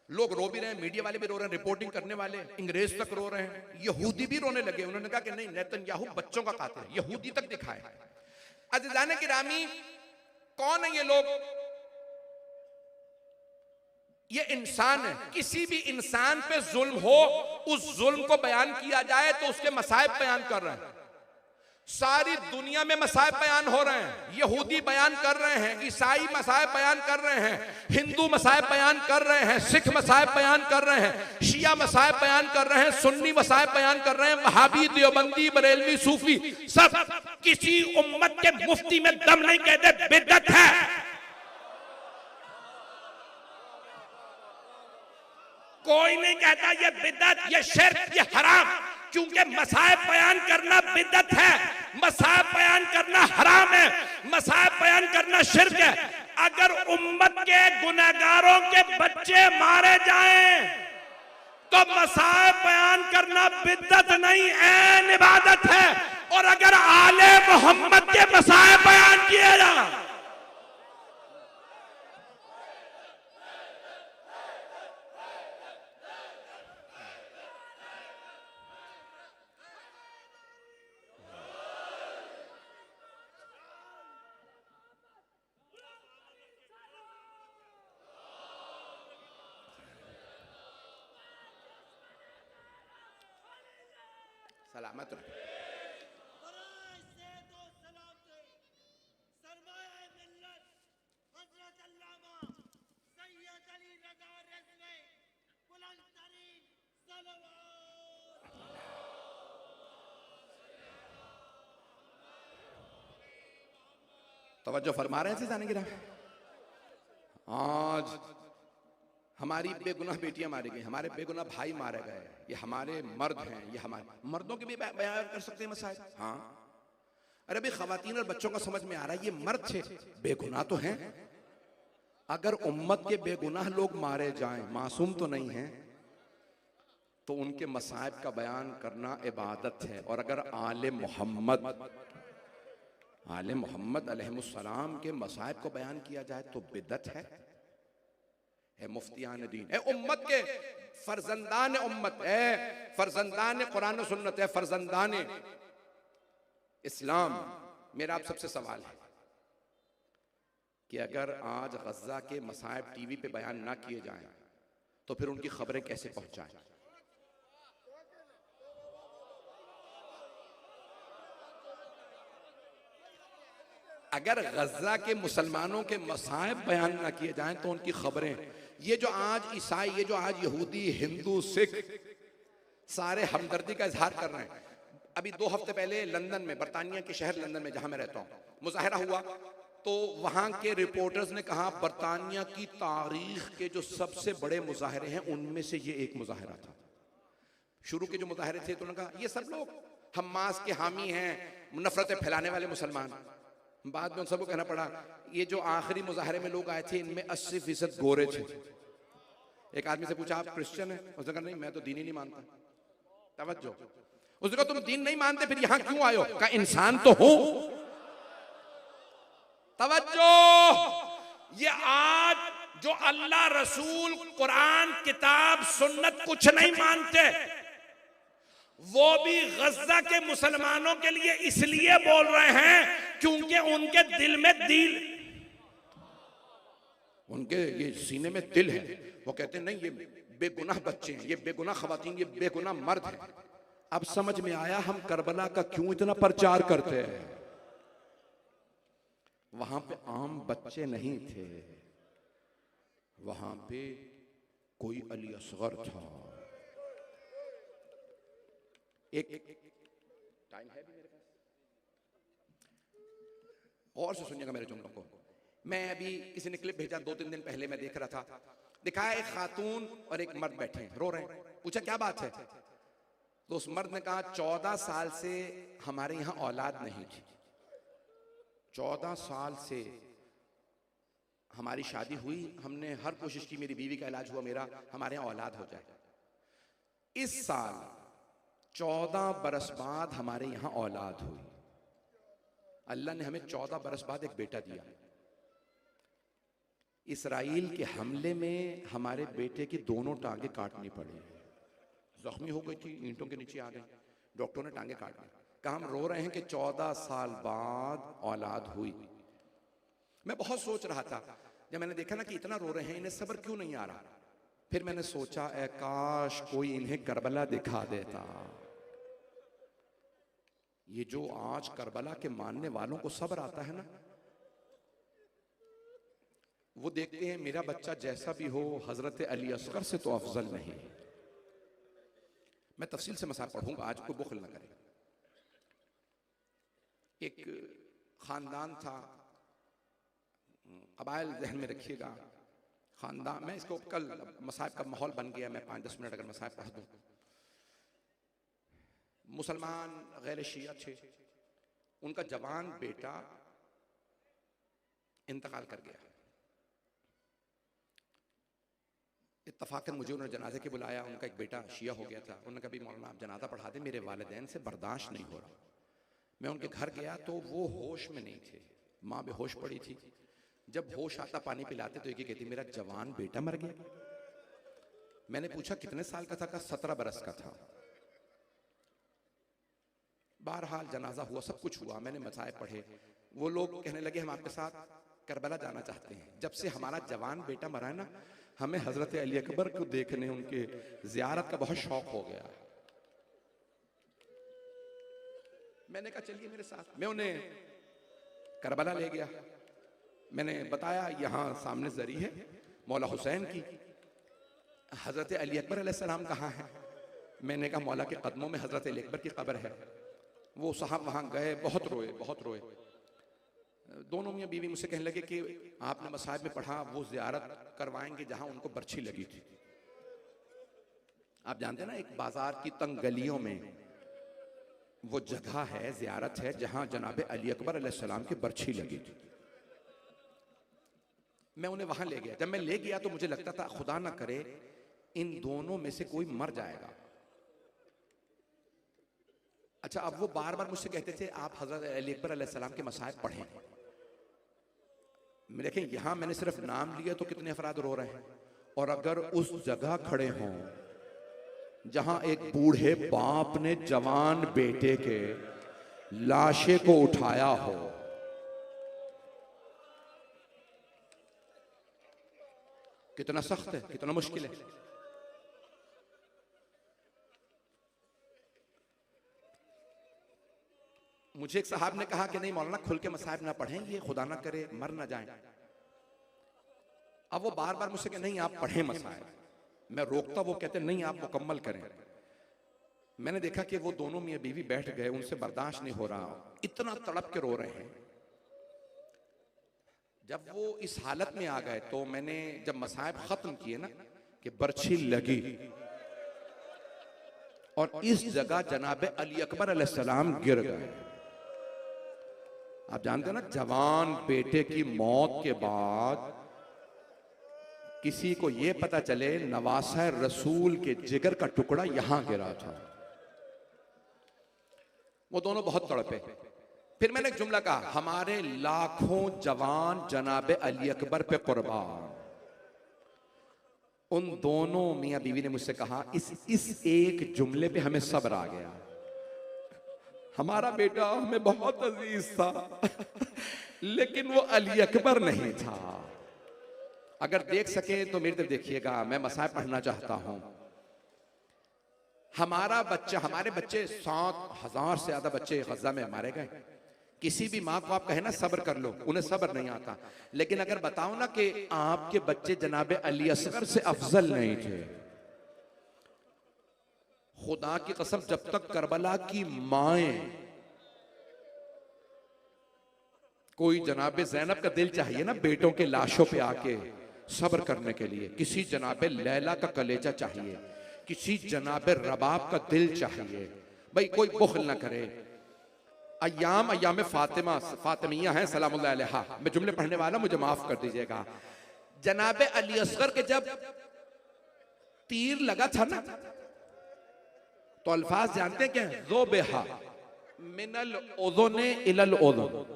लोग रो भी रहे हैं, मीडिया वाले भी रो रहे हैं, रिपोर्टिंग करने वाले, अंग्रेज तक रो रहे हैं, यहूदी भी रोने लगे। उन्होंने कहा कि नहीं, नेतन्याहू बच्चों का कातिल है, यहूदी तक दिखाए। अज़ीज़ान गिरामी, कौन है ये लोग? ये इंसान है। किसी भी इंसान पे जुल्म हो, उस जुल्म को बयान किया जाए तो उसके मसाइब बयान कर रहे हैं। सारी दुनिया में मसाइब बयान हो रहे हैं। यहूदी बयान कर रहे हैं, ईसाई मसाइब बयान कर रहे हैं, हिंदू मसाइब बयान कर रहे हैं, सिख मसाइब बयान कर रहे हैं, शिया मसाइब बयान कर रहे हैं, सुन्नी मसाइब बयान कर रहे हैं, वहाबी, देवबंदी, बरेलवी, सूफी, सब किसी उम्मत के मुफ्ती में दम नहीं कहते बिदअत है। कोई नहीं कहता ये बिदअत, ये शिर्क, ये हराम, क्योंकि मसाइब बयान करना बिदअत है, मसाइब बयान करना हराम है, मसाइब बयान करना शिर्क है। अगर उम्मत के गुनहगारों के बच्चे मारे जाएं तो मसाइब बयान करना बिदअत नहीं, ऐन इबादत है। और अगर आले मोहम्मद के मसाइब बयान किए जाए, सलामत रहे। तवज्जो फरमा रहे हैं गिरा। आज हमारी बेगुनाह बेटियां मारी गई, हमारे बेगुनाह भाई मारे गए, ये हमारे मर्द हैं, ये हमारे मर्दों के भी बयान कर सकते हैं मसाइल। हाँ, अरे भाई खवातीन और बच्चों का समझ में आ रहा है, ये मर्द थे, बेगुनाह तो हैं। अगर उम्मत के बेगुनाह लोग मारे जाएं, मासूम तो नहीं हैं, तो उनके मसाइब का बयान करना इबादत है। और अगर आले मोहम्मद अलैहिस्सलाम के मसाइब को बयान किया जाए तो बिदअत है। मुफ्तियान दीन है, उम्मत के फर्जंदान उम्मत है, फर्जंदान कुरान सुन्नत है, फर्जंदान इस्लाम। मेरा आप सबसे सवाल है कि अगर आज गज़ा के मसाइब टीवी पे बयान ना किए जाएं तो फिर उनकी खबरें कैसे पहुंचाएं? अगर गज़ा के मुसलमानों के मसाइब बयान ना किए जाएं तो उनकी खबरें, ये जो आज ईसाई, ये जो आज यहूदी, हिंदू, सिख सारे हमदर्दी का इजहार कर रहे हैं। अभी 2 हफ्ते पहले लंदन में, बरतानिया के शहर लंदन में जहां मैं रहता हूं, मुजाहिरा हुआ, तो वहां के रिपोर्टर्स ने कहा बरतानिया की तारीख के जो सबसे बड़े मुजाहिरे हैं उनमें से ये एक मुजाहिरा था। शुरू के जो मुजाहिरे थे तो उन्होंने कहा ये सब लोग हमास के हामी हैं, नफरतें फैलाने वाले मुसलमान। बाद में उन सबको कहना पड़ा ये जो आखिरी मुजाहरे में लोग आए थे इनमें 80% गोरे थे। एक आदमी से पूछा आप क्रिश्चियन हैं? उसने कहा नहीं, मैं तो दीन ही नहीं मानता। तवज्जो, उसने कहा तुम दीन नहीं मानते फिर यहां क्यों आए हो? कहा इंसान तो हूं। तवज्जो, ये आज जो अल्लाह, रसूल, कुरान, किताब, सुन्नत कुछ नहीं मानते, वो भी गज़ा के मुसलमानों के लिए इसलिए बोल रहे हैं क्योंकि उनके दिल में दिल, उनके ये सीने में दिल है। वो कहते हैं नहीं ये बेगुनाह बच्चे हैं, ये बेगुनाह खवातीन, ये बेगुनाह मर्द हैं। अब समझ में आया हम करबला का क्यों इतना प्रचार करते हैं। वहां पे आम बच्चे नहीं थे, वहां पे कोई अली असगर था, एक टाइम है भी मेरे पास, और से सुनिएगा मेरे जुमलों को। मैं अभी किसी ने क्लिप भेजा 2-3 दिन पहले, मैं देख रहा था, दिखाया एक खातून और एक मर्द बैठे हैं, रो रहे हैं। पूछा क्या बात है, तो उस मर्द ने कहा 14 साल से हमारे यहां औलाद नहीं थी, 14 साल से हमारी शादी हुई, हमने हर कोशिश की, मेरी बीवी का इलाज हुआ, मेरा हमारे यहाँ औलाद हो जाए। इस साल 14 बरस बाद हमारे यहाँ औलाद हुई। अल्लाह ने हमें 14 बरस बाद एक बेटा दिया। इसराइल के हमले में हमारे बेटे की दोनों टांगे काटनी पड़ी, जख्मी हो गई थी, ईंटों के नीचे आ गई, डॉक्टरों ने टांगे काट दी। कहा हम रो रहे हैं कि 14 साल बाद औलाद हुई। मैं बहुत सोच रहा था, जब मैंने देखा ना कि इतना रो रहे हैं, इन्हें सब्र क्यों नहीं आ रहा, फिर मैंने सोचा ऐ काश कोई इन्हें करबला दिखा देता। ये जो आज करबला के मानने वालों को सब्र आता है ना, वो देखते हैं मेरा बच्चा जैसा भी हो हजरत अली असगर से तो अफजल नहीं। मैं तफसील से मसाइल पढ़ूंगा, आज कोई बुखल ना करे। एक खानदान था, कबाइल जहन में रखिएगा, खानदान, मैं इसको कल मसाइब का माहौल बन गया, मैं 5-10 मिनट अगर मसाइब पढ़ दूं। मुसलमान गैर शिया थे, उनका जवान बेटा इंतकाल कर गया। इत्तफाकन मुझे उन्होंने जनाजे के बुलाया, उनका एक बेटा शिया हो गया था। उन्होंने कहा भी मौलाना आप जनाजा पढ़ा दें, मेरे वालिदैन से बर्दाश्त नहीं हो रहा। मैं उनके घर गया तो वो होश में नहीं थे, माँ बेहोश पड़ी थी। जब होश आता पानी पिलाते तो एक ही कहती मेरा जवान बेटा मर गया। मैंने पूछा कितने साल का था, कहा 17 बरस का था। बहरहाल जनाजा हुआ, सब कुछ हुआ, मैंने मसाए पढ़े। वो लोग कहने लगे हम आपके साथ करबला जाना चाहते हैं। जब से हमारा जवान बेटा मरा है ना, हमें हजरत अली अकबर को देखने, उनके जियारत का बहुत शौक हो गया। मैंने कहा चलिए मेरे साथ। मैं उन्हें करबला ले गया। मैंने बताया यहाँ सामने जरी है मौला हुसैन की, हजरत अली अकबर अलैहिस्सलाम कहाँ है। मैंने कहा मौला के कदमों में हजरत अली अकबर की कब्र है। वो साहब वहाँ गए, बहुत रोए, बहुत रोए। दोनों मियाँ बीवी मुझसे कहने लगे कि आपने मसाइब में पढ़ा वो जियारत करवाएंगे जहाँ उनको बर्छी लगी थी। आप जानते हैं ना, एक बाजार की तंग गलियों में वो जगह है, जियारत है, जहाँ जनाब अली अकबर अलैहिस्सलाम की बर्छी लगी थी। मैं उन्हें वहां ले गया। जब मैं ले गया तो मुझे लगता था खुदा ना करे इन दोनों में से कोई मर जाएगा। अच्छा, अब वो बार बार मुझसे कहते थे आप हजरत अली अकबर अलैहिस्सलाम के मसाइब पढ़ें। देखें यहां मैंने सिर्फ नाम लिया तो कितने अफराद रो रहे हैं, और अगर उस जगह खड़े हों जहां एक बूढ़े बाप ने जवान बेटे के लाशे को उठाया हो, कितना सख्त है, कितना मुश्किल है। मुझे एक साहब ने कहा कि नहीं मौलाना खुल के मसाइब ना पढ़ें, ये खुदा ना करे मर ना जाएं। अब वो बार बार मुझसे कि नहीं आप पढ़ें मसाइब। मैं रोकता, वो कहते नहीं आप मुकम्मल करें। मैंने देखा कि वो दोनों मियां बीवी बैठ गए, उनसे बर्दाश्त नहीं हो रहा, इतना तड़प के रो रहे हैं। जब वो इस हालत में आ गए तो मैंने जब मसाइब खत्म किए ना कि बर्छी लगी और इस जगह जनाब अली अकबर अलैहिस्सलाम गिर गए। आप जानते हैं ना, जवान बेटे की मौत के बाद किसी को यह पता चले नवासा रसूल के जिगर का टुकड़ा यहां गिरा था। वो दोनों बहुत तड़पे। फिर मैंने एक जुमला कहा, हमारे लाखों जवान जनाब अली अकबर पे कुर्बान। उन दोनों मियां बीवी ने मुझसे कहा इस एक जुमले पे हमें सब्र आ गया। हमारा बेटा हमें बहुत अजीज था लेकिन वो अली अकबर नहीं था। अगर देख सके तो मेरी तरफ देखिएगा, मैं मसाइब पढ़ना चाहता हूं। हमारा बच्चा, हमारे बच्चे 7,000 से ज्यादा बच्चे गजा में मारे गए। किसी भी माँ को आप कहे ना सब्र कर लो, उन्हें सब्र नहीं आता। लेकिन अगर बताओ ना कि आपके बच्चे जनाब अली असगर से अफजल नहीं थे, खुदा की कसम, जब तक करबला की माएं, कोई जनाबे ज़ैनब का दिल चाहिए ना बेटों के लाशों पे आके सब्र करने के लिए, किसी जनाबे लैला का कलेजा चाहिए, किसी जनाबे रबाब का दिल चाहिए, भाई कोई बुखल ना करे। अय्याम फातिमा फातिमिया हैं सलामुल्लाह अलैहा, मैं जुमले पढ़ने वाला, मुझे माफ कर दीजिएगा। जनाबे अली असगर के जब तीर लगा था ना, तो अल्फाज जानते हैं क्या? ज़ोबेहा मिनल ओज़ोने इलल ओज़ोन।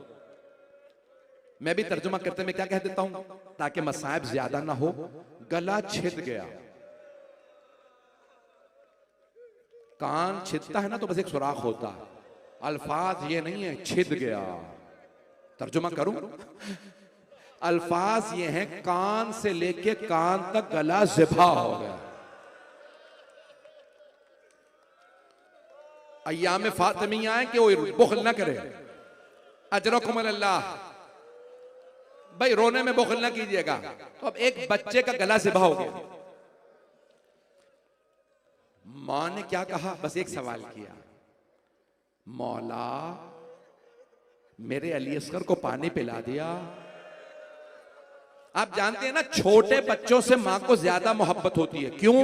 मैं भी तर्जुमा करते में क्या कह देता हूं ताकि मसाइब ज्यादा ना हो, गला छिद गया। कान छिदता है ना तो बस एक सुराख होता है, अल्फाज ये नहीं है छिद गया। तर्जुमा करूं, अल्फाज ये हैं कान से लेके कान तक गला ज़िबा हो गया। अय्याम फातिमिया है कि वो बुखल ना करे। अजरकुम अल्लाह, भाई रोने में बुखल ना कीजिएगा। तो अब एक बच्चे का गला ज़िबा हो गया, मां ने क्या कहा? बस एक सवाल किया, मौला मेरे अली असगर को पानी पिला दिया। आप जानते हैं ना, छोटे बच्चों से मां को ज्यादा मोहब्बत होती है। क्यों?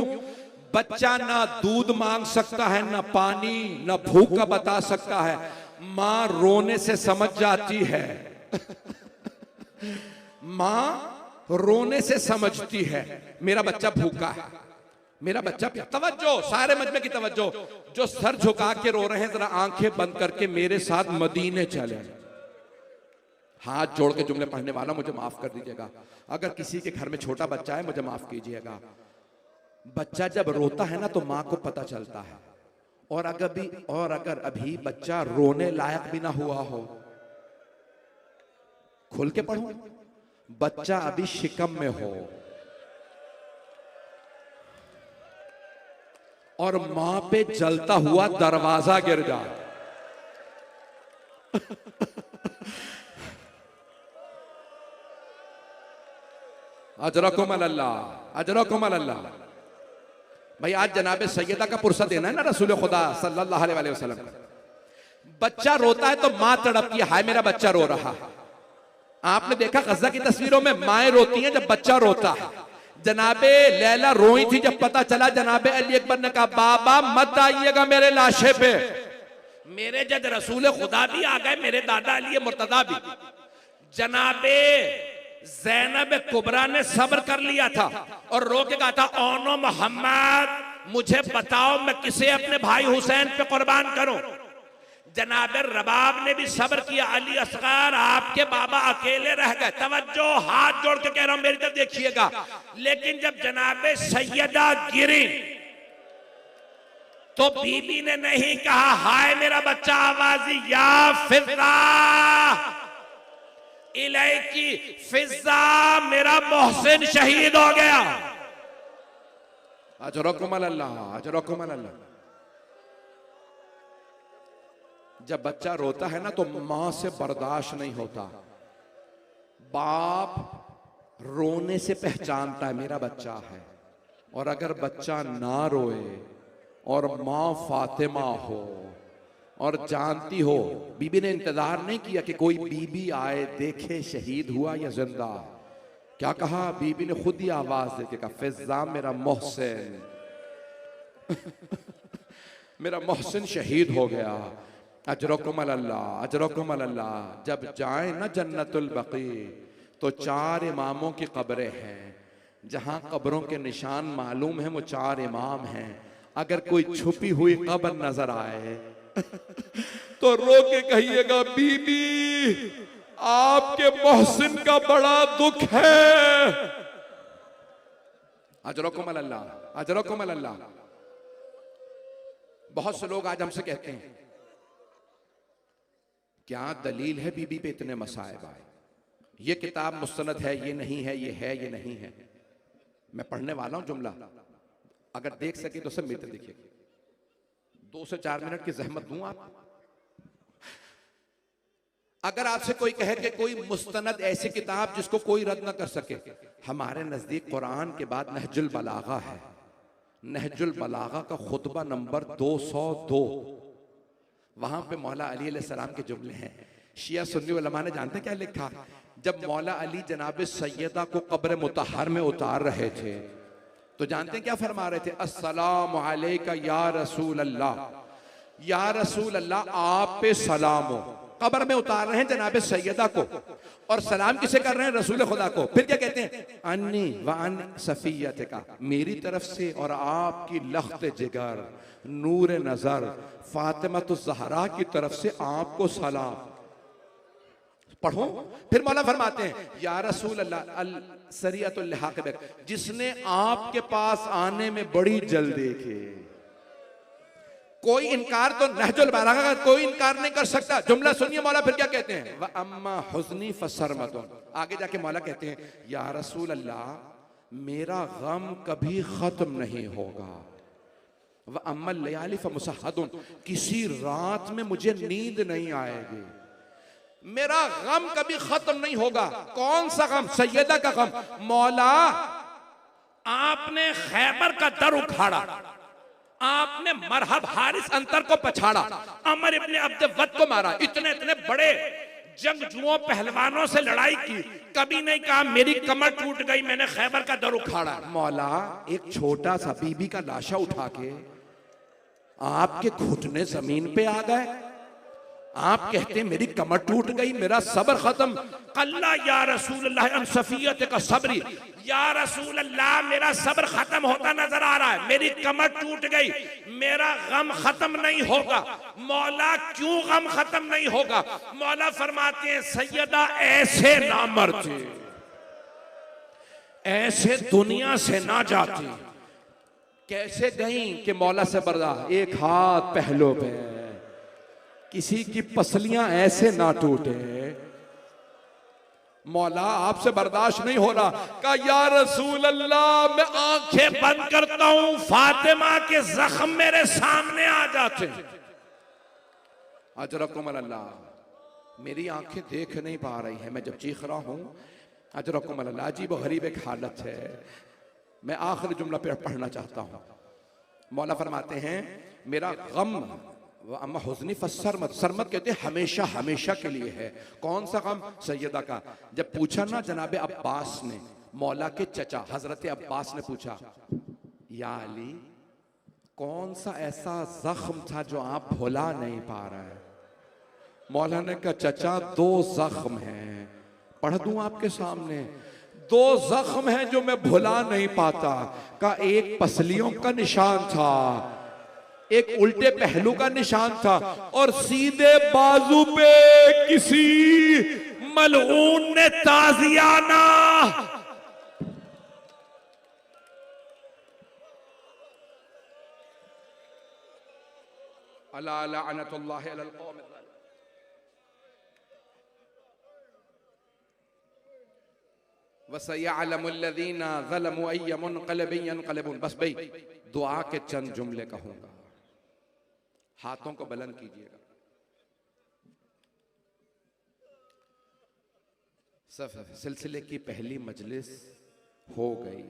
बच्चा ना दूध मांग सकता है, ना पानी, ना भूख का बता सकता है, मां रोने से समझ जाती है। मां रोने से समझती है मेरा बच्चा भूखा है, मेरा बच्चा। तवज्जो, सारे मजमे की तवज्जो। जो सर झुका के रो रहे हैं, जरा आंखें बंद करके मेरे साथ मदीने चले। हाथ जोड़ के जुमले पढ़ने वाला मुझे माफ कर दीजिएगा। अगर किसी के घर में छोटा बच्चा है, मुझे माफ कीजिएगा। बच्चा जब रोता है ना तो मां को पता चलता है। और अगर अभी बच्चा रोने लायक भी ना हुआ हो, खुल के पढ़ो, बच्चा अभी शिकम में हो और मां पे जलता हुआ दरवाजा गिर जाए, अजरकुम अल्लाह, अजरकुम अल्लाह। भाई आज जनाबे सैयदा का पुरसा देना है ना रसूल खुदा सल्लल्लाहु अलैहि वसल्लम। बच्चा रोता है तो मां तड़पती है, हाय मेरा बच्चा रो रहा है। आपने देखा गज़ा की तस्वीरों में माएं रोती हैं जब बच्चा रोता है। जनाबे लैला रोई थी जब पता चला, जनाबे अली अकबर ने कहा बाबा मत आइएगा मेरे लाशे पे। मेरे जद रसूल खुदा भी आ गए, मेरे दादा अली मुर्तदा भी। जनाबे ज़ैनब कुबरा ने सब्र कर लिया था और रो के कहा था, ओनो मोहम्मद मुझे बताओ मैं किसे अपने भाई हुसैन पे कुर्बान करूं। जनाबे रबाब ने भी सब्र किया, अली असगर आपके बाबा अकेले रह गए। तवज्जो, हाथ जोड़ के कह रहा हूं मेरी तरफ देखिएगा। लेकिन जब जनाबे सैयदा गिरी तो बीबी ने नहीं कहा हाय मेरा बच्चा, आवाजी या फिजा इलैकी फिजा, मेरा मोहसिन शहीद हो गया। अजरकुम अल्लाह, अजरकुम अल्लाह। जब बच्चा रोता है ना तो मां से बर्दाश्त नहीं होता। बाप रोने से पहचानता है मेरा बच्चा है, और अगर बच्चा ना रोए और मां फातिमा हो और जानती हो, बीबी ने इंतजार नहीं किया कि कोई बीबी आए देखे शहीद हुआ या जिंदा। क्या कहा? बीबी ने खुद ही आवाज देके कहा फिजा मेरा मोहसिन मेरा मोहसिन शहीद हो गया। अजरकुम अल्लाह, अजरकुम अल्लाह। जब जाए ना जन्नतुल बकी तो 4 इमामों की कब्रें हैं, जहां कब्रों के निशान मालूम है वो 4 इमाम हैं। अगर कोई छुपी हुई कब्र नजर आए तो रो के कहिएगा बीबी आपके मोहसिन का बड़ा दुख है। अजरकुम अल्लाह, अजरकुम अल्लाह। बहुत से लोग आज हमसे कहते हैं क्या दलील है बीबी पे इतने मसाइब आए, ये किताब मुस्तनद है, ये नहीं है, ये है, ये नहीं है। मैं पढ़ने वाला हूं जुमला, अगर देख सके तो सब मित्र देखिए। 2 से 4 मिनट की जहमत दूं आप। अगर आपसे कोई कहे कि कोई मुस्तनद ऐसी किताब जिसको कोई रद्द ना कर सके, हमारे नजदीक कुरान के बाद नहजुल बलागा है। नहजुल बलागा का खुतबा नंबर 202, वहां पे मौला अली अलैहिस्सलाम के जुमले हैं। शिया सुन्नी उलमा ने जानते क्या लिखा? जब मौला अली जनाब सैयदा को कब्र मुतहर में उतार रहे थे तो जानते हैं क्या फरमा रहे थे? अस्सलामु अलैका या रसूल अल्लाह, या रसूल अल्लाह आप पे सलाम हो। कब्र में उतार रहे हैं जनाब सैयदा को और सलाम किसे कर रहे हैं? रसूल खुदा को। फिर क्या कहते हैं? अन्नी व अन सफियत का, मेरी तरफ से और आपकी लख्त जिगर नूर नजर फातिमा तो ज़हरा की तरफ से आपको सलाम। पढ़ो। फिर मौला फरमाते हैं या रसूल अल्लाह अल सरियतुल लिहाक़ बिक, जिसने आपके पास आने में बड़ी जल्दी की। कोई इनकार तो नहजुल बलागा का कोई इनकार नहीं कर सकता। जुमला सुनिए मौला फिर क्या कहते हैं? व अम्मा हुज़्नी फसरमतुन, आगे जाके मौला कहते हैं या रसूल अल्लाह मेरा गम कभी खत्म नहीं होगा। व अम्मल लयाली फमुसहदुन, किसी रात में मुझे नींद नहीं आएगी। मेरा गम कभी खत्म नहीं होगा। कौन सा गम? सैयदा का गम। मौला आपने खैबर का दर उखाड़ा, आपने मरहब हारिस अंतर को पछाड़ा, अमर इब्ने अब्द वद को मारा, इतने इतने बड़े जंगजुओं पहलवानों से लड़ाई की, कभी नहीं कहा मेरी कमर टूट गई मैंने खैबर का दर उखाड़ा। मौला एक छोटा सा बीबी का लाशा उठा के आपके घुटने जमीन पे आ गए, आप कहते मेरी कमर टूट गई, मेरा सब्र खत्म। कल्ला या रसूल अल्लाह अन सफियत का सब्री, या रसूल अल्लाह मेरा सब्र खत्म होता नजर आ रहा है, मेरी कमर टूट गई, मेरा गम खत्म नहीं होगा। मौला क्यों गम खत्म नहीं होगा? मौला फरमाते हैं सैयदा ऐसे नामर्द थे, ऐसे दुनिया से ना जाती। कैसे गई कि मौला से बर्दा, एक हाथ पहलों पे, किसी की पसलियां ऐसे ना टूटे। मौला आपसे बर्दाश्त नहीं हो रहा। कहा या रसूल अल्लाह मैं आंखें बंद करता हूं, फातिमा के जख्म मेरे सामने आ जाते। अजरकुम अल्लाह, मेरी आंखें देख नहीं पा रही हैं, मैं जब चीख रहा हूं। अजरकुम अल्लाह, अजीब व गरीब एक हालत है। मैं आखिरी जुमला पे पढ़ना चाहता हूं। मौला फरमाते हैं मेरा गम अम्मा हुज़्नी फसरमत, सरमत कहते हैं हमेशा हमेशा के लिए है। कौन सा गम? सैयदा का। जब पूछा ना जनाबे अब्बास ने, मौला के चचा हजरत अब्बास ने पूछा या अली कौन सा ऐसा जख्म था जो आप भुला नहीं पा रहे? मौला ने कहा चचा दो जख्म हैं, पढ़ दूं आपके सामने। दो जख्म हैं जो मैं भुला नहीं पाता। का एक पसलियों का निशान था, एक उल्टे पहलू का निशान था, और सीधे बाजू पे किसी मलऊन ने ताजियाना। अला लअनतुल्लाहि अलल कौम। वसयअलमुल्लज़ीना ज़लमू अय्य मुनक़लिबिन यनक़लिबून। बस भाई दुआ के चंद जुमले कहूंगा, हाथों को बुलंद कीजिएगा। सिलसिले की पहली मजलिस हो गई।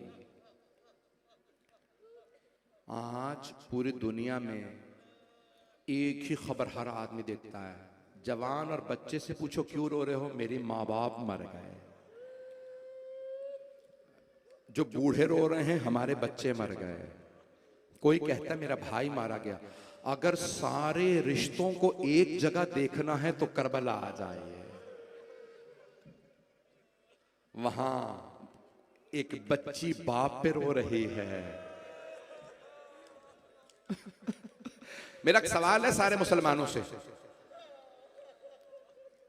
आज पूरी दुनिया में एक ही खबर हर आदमी देखता है। जवान और बच्चे से पूछो क्यों रो रहे हो? मेरे माँ बाप मर गए। जो बूढ़े रो रहे हैं हमारे बच्चे मर गए। कोई कहता है मेरा भाई मारा गया। अगर सारे रिश्तों को एक जगह देखना है तो करबला आ जाइए। वहां एक बच्ची बाप पे रो रही है। मेरा सवाल है सारे मुसलमानों से।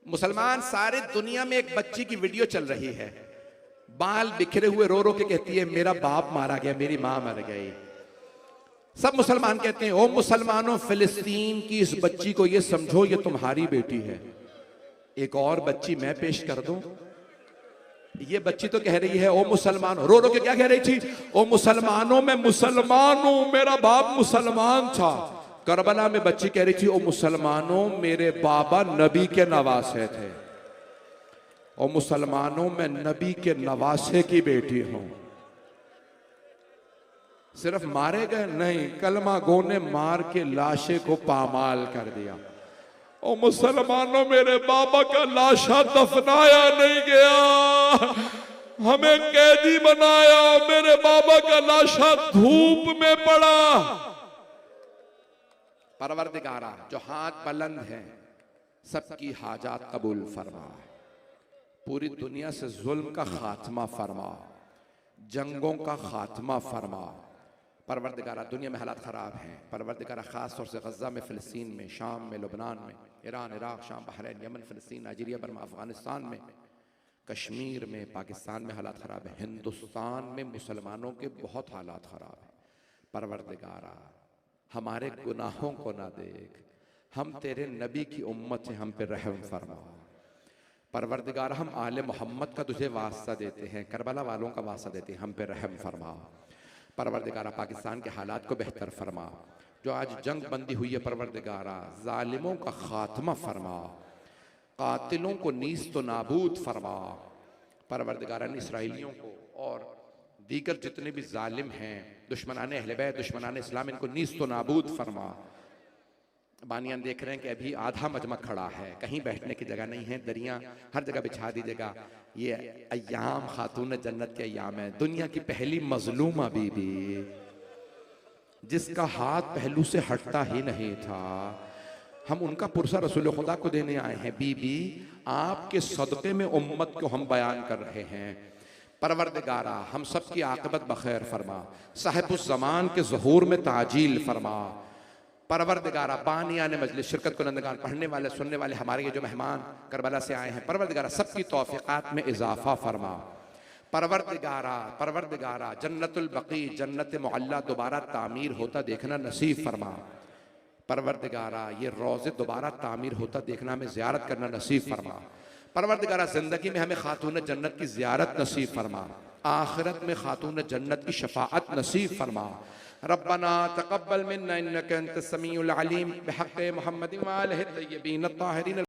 मुसलमान सारे दुनिया में एक बच्ची की वीडियो चल रही है, बाल बिखरे हुए, रो रो के कहती है मेरा बाप मारा गया, मेरी मां मर गई। सब मुसलमान कहते हैं ओ मुसलमानों, फिलिस्तीन की इस बच्ची को ये समझो ये तुम्हारी बेटी है। एक और बच्ची मैं पेश कर दूं। ये बच्ची तो कह रही है ओ मुसलमान, रो रो के क्या कह रही थी? ओ मुसलमानों मैं मुसलमान हूं, मेरा बाप मुसलमान था। करबला में बच्ची कह रही थी ओ मुसलमानों मेरे बाबा नबी के नवासे थे। ओ मुसलमानों मैं नबी के नवासे की बेटी हूं। सिर्फ मारे गए नहीं, कलमा गो ने मार के लाशे को पामाल कर दिया। ओ मुसलमानों, मेरे बाबा का लाशा दफनाया नहीं गया, हमें कैदी बनाया, मेरे बाबा का लाशा धूप में पड़ा। परवरदिगारा जो हाथ बुलंद है सबकी हाजात कबूल फरमा, पूरी दुनिया से जुल्म का खात्मा फरमा, जंगों का खात्मा फरमा। परवरदिगारा दुनिया में हालात ख़राब हैं, परवरदिगारा ख़ास तौर से गज़ा में, फ़लस्तीन में, शाम में, लुबनान में, ईरान, इराक़, शाम, बहरीन, यमन, फ़लस्तीन, नाइजीरिया, बर्मा, अफ़गानिस्तान में, कश्मीर में, पाकिस्तान में हालात ख़राब है, हिंदुस्तान में मुसलमानों के बहुत हालात ख़राब हैं। परवरदिगारा हमारे गुनाहों को ना देख, हम तेरे नबी की उम्मत हैं, हम पे रहम फरमा। परवरदिगारा हम आले मोहम्मद का तुझे वास्ता देते हैं, करबला वालों का वास्ता देते हैं, हम पे रहम फरमा। परवरदिगारा पाकिस्तान के हालात को बेहतर फरमा, जो आज जंग बंदी हुई है परवरदिगारा जालिमों का खात्मा फरमा, कातिलों को नीस्त तो नाबूद फरमा। परवरदिगारा ने इसराइलियों को और दीगर जितने भी जालिम हैं, दुश्मनाने अहले बैत, दुश्मनाने इस्लाम, इनको नीस्त तो नाबूद फरमा। बानियान देख रहे हैं कि अभी आधा मजमा खड़ा है, कहीं बैठने की जगह नहीं है, दरिया हर जगह बिछा दीजिएगा। ये अय्याम खातून जन्नत के अय्याम है, दुनिया की पहली मजलूमा बीबी जिसका हाथ पहलू से हटता ही नहीं था, हम उनका पुरसा रसूल खुदा को देने आए हैं। बीबी आपके सदक़े में उम्मत को हम बयान कर रहे हैं। परवरदिगारा हम सब की आक़िबत बखैर फरमा, साहिबुज़ ज़मान के ज़हूर में ताजील फरमा। परवरदिगारा बानियाने मजलिस, शिरकत कुनंदगान, पढ़ने वाले, सुनने वाले, हमारे ये जो मेहमान करबला से आए हैं, परवरदिगारा सबकी तौफ़ीक़ात में इजाफ़ा फरमा। परवरदिगारा जन्नतुल बक़ी, जन्नत मुअल्ला दोबारा तामीर होता देखना नसीब फरमा। परवरदिगारा ये रोज़े दोबारा तामीर होता देखना हमें ज़ियारत करना नसीब फरमा। परवरदिगारा ज़िंदगी में हमें खातून जन्नत की ज़ियारत नसीब फरमा, आखिरत में खातून जन्नत की शफ़ाअत नसीब फरमा। रब्बना तक़ब्बल मिन्ना इन्नका अंतस समीउल अलीम बिहक़्क़ि मुहम्मदिन व आलिहि तय्यबीन अत्ताहिरीन।